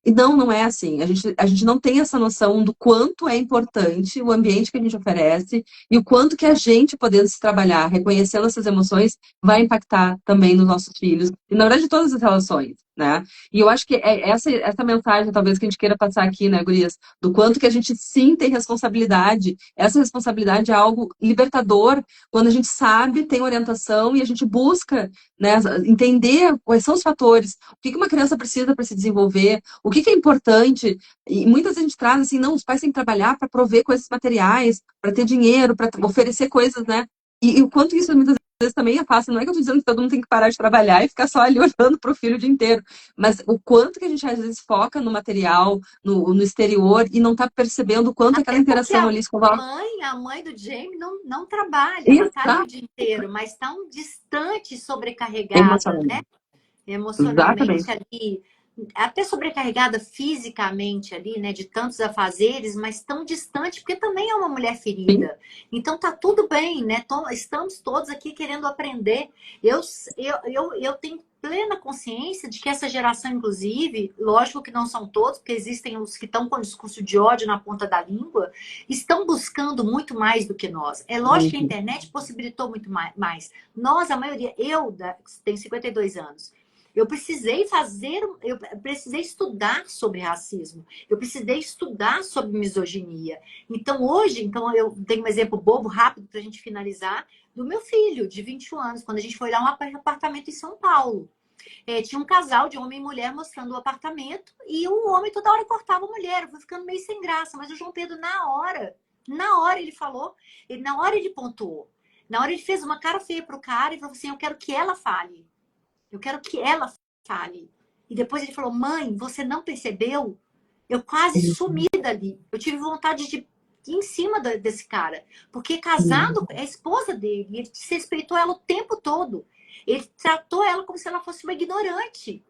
E não é assim. A gente não tem essa noção do quanto é importante o ambiente que a gente oferece e o quanto que a gente, podendo se trabalhar, reconhecendo essas emoções, vai impactar também nos nossos filhos. E, na verdade, todas as relações, né? E eu acho que é essa mensagem, talvez, que a gente queira passar aqui, né, gurias? Do quanto que a gente sim tem responsabilidade. Essa responsabilidade é algo libertador quando a gente sabe, tem orientação e a gente busca, né, entender quais são os fatores, o que uma criança precisa para se desenvolver, o que é importante. E muitas vezes a gente traz assim, não, os pais têm que trabalhar para prover coisas materiais, para ter dinheiro, para oferecer coisas, né? E o quanto isso muitas vezes também é fácil. Não é que eu estou dizendo que todo mundo tem que parar de trabalhar e ficar só ali olhando para o filho o dia inteiro, mas o quanto que a gente às vezes foca no material, no exterior, e não está percebendo o quanto aquela interação ali escovar. A mãe do Jamie não trabalha, ela está ali o dia inteiro, mas tão distante, sobrecarregada, né? Emocionalmente ali, até sobrecarregada fisicamente ali, né, de tantos afazeres, mas tão distante, porque também é uma mulher ferida. Então tá tudo bem, né? Estamos todos aqui querendo aprender. Eu tenho plena consciência de que essa geração, inclusive, lógico que não são todos, porque existem os que estão com o discurso de ódio na ponta da língua, estão buscando muito mais do que nós. É lógico que a internet possibilitou muito mais. Nós, a maioria, tenho 52 anos, eu precisei estudar sobre racismo, eu precisei estudar sobre misoginia. Então, hoje, eu tenho um exemplo bobo, rápido, para a gente finalizar, do meu filho, de 21 anos, quando a gente foi lá um apartamento em São Paulo. Tinha um casal de homem e mulher mostrando o apartamento e o homem toda hora cortava a mulher. Eu fui ficando meio sem graça, mas o João Pedro, na hora ele falou, na hora ele pontuou. Na hora ele fez uma cara feia pro cara e falou assim, eu quero que ela fale. Eu quero que ela fale. E depois ele falou, mãe, você não percebeu? Eu quase sumi dali. Eu tive vontade de ir em cima desse cara. Porque casado, é a esposa dele. Ele desrespeitou ela o tempo todo. Ele tratou ela como se ela fosse uma ignorante.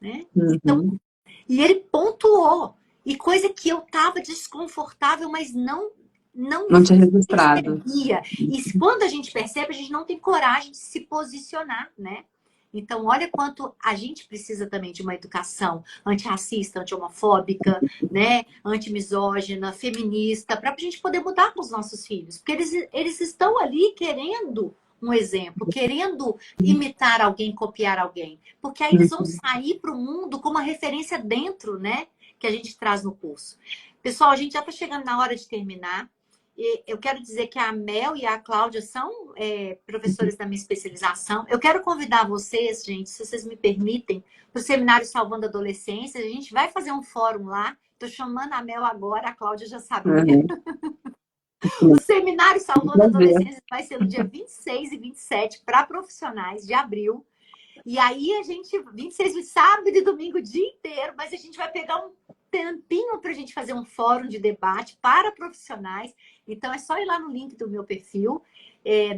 Né? Então, e ele pontuou. E coisa que eu tava desconfortável, mas não tinha registrado. percebia. E quando a gente percebe, a gente não tem coragem de se posicionar, né? Então, olha quanto a gente precisa também de uma educação antirracista, anti-homofóbica, né? Antimisógina, feminista, para a gente poder mudar com os nossos filhos. Porque eles estão ali querendo um exemplo, querendo imitar alguém, copiar alguém. Porque aí eles vão sair para o mundo com uma referência dentro, né? Que a gente traz no curso. Pessoal, a gente já está chegando na hora de terminar. Eu quero dizer que a Mel e a Cláudia são professores da minha especialização. Eu quero convidar vocês, gente, se vocês me permitem, para o Seminário Salvando Adolescência. A gente vai fazer um fórum lá. Estou chamando a Mel agora, a Cláudia já sabia. O Seminário Salvando Adolescência vai ser no dia 26 e 27 para profissionais de abril. E aí a gente, 26 de sábado e domingo o dia inteiro, mas a gente vai pegar um tempinho para a gente fazer um fórum de debate para profissionais. Então é só ir lá no link do meu perfil,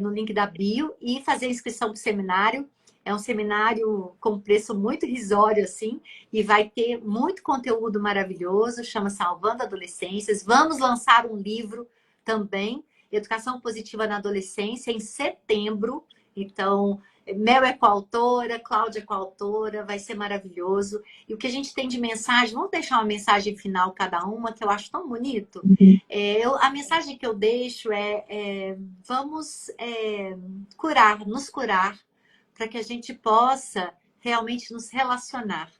no link da bio, e fazer a inscrição para o seminário. É um seminário com preço muito irrisório, assim, e vai ter muito conteúdo maravilhoso, chama Salvando Adolescências. Vamos lançar um livro também, Educação Positiva na Adolescência, em setembro. Então, Mel é coautora, Cláudia é coautora, vai ser maravilhoso. E o que a gente tem de mensagem, vamos deixar uma mensagem final cada uma, que eu acho tão bonito. A mensagem que eu deixo vamos nos curar, para que a gente possa realmente nos relacionar.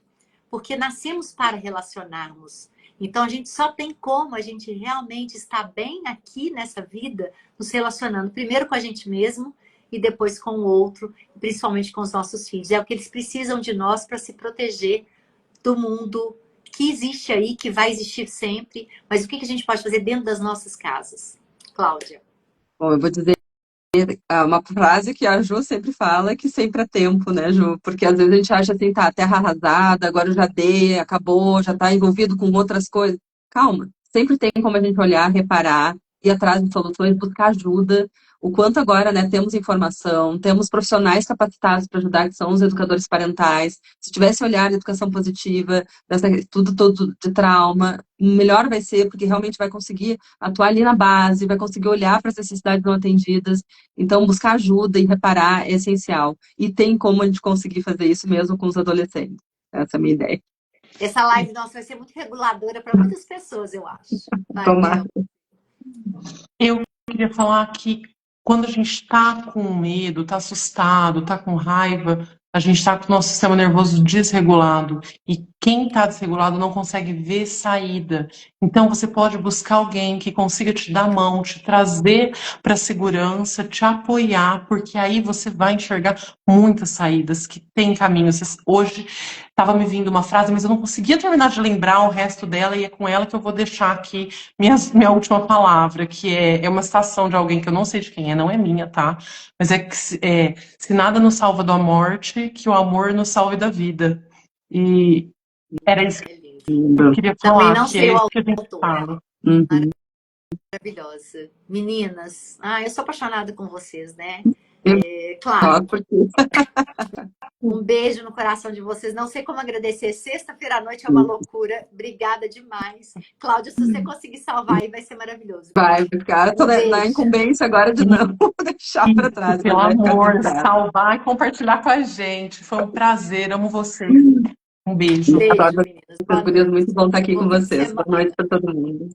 Porque nascemos para relacionarmos. Então, a gente só tem como a gente realmente estar bem aqui nessa vida, nos relacionando primeiro com a gente mesmo, e depois com o outro, principalmente com os nossos filhos. É o que eles precisam de nós para se proteger do mundo que existe aí, que vai existir sempre. Mas o que a gente pode fazer dentro das nossas casas? Cláudia. Bom, eu vou dizer uma frase que a Ju sempre fala, que sempre é tempo, né, Ju? Porque às vezes a gente acha assim, tá, terra arrasada, agora eu já dei, acabou, já tá envolvido com outras coisas. Calma, sempre tem como a gente olhar, reparar, ir atrás de soluções, buscar ajuda. O quanto agora, né, temos informação, temos profissionais capacitados para ajudar, que são os educadores parentais. Se tivesse olhar de educação positiva, tudo todo de trauma, melhor vai ser, porque realmente vai conseguir atuar ali na base, vai conseguir olhar para as necessidades não atendidas. Então, buscar ajuda e reparar é essencial. E tem como a gente conseguir fazer isso mesmo com os adolescentes. Essa é a minha ideia. Essa live nossa vai ser muito reguladora para muitas pessoas, eu acho. Tomara. Eu queria falar que quando a gente está com medo, está assustado, está com raiva, a gente está com o nosso sistema nervoso desregulado. E quem está desregulado não consegue ver saída. Então você pode buscar alguém que consiga te dar a mão, te trazer para a segurança, te apoiar, porque aí você vai enxergar muitas saídas, que tem caminhos. Hoje estava me vindo uma frase, mas eu não conseguia terminar de lembrar o resto dela, e é com ela que eu vou deixar aqui minha última palavra, que é uma citação de alguém que eu não sei de quem é, não é minha, tá? Mas é que se nada nos salva da morte, que o amor nos salve da vida. E era isso que eu queria falar. Também não sei o autor. Maravilhosa. Meninas, eu sou apaixonada com vocês, né? Claro. Um beijo no coração de vocês. Não sei como agradecer. Sexta-feira à noite é uma loucura. Obrigada demais. Cláudia, se você conseguir salvar aí, vai ser maravilhoso. Vai ficar. Eu tô Um na beijo. incumbência agora de não deixar para trás, mas Pelo vai ficar tudo amor, certo. salvar e compartilhar com a gente. Foi um prazer, amo vocês. Um beijo. Beijo, Adoro meninas. vocês, Boa gurias. noite. Muito bom estar aqui com Bom fim de vocês. Boa semana. noite para todo mundo.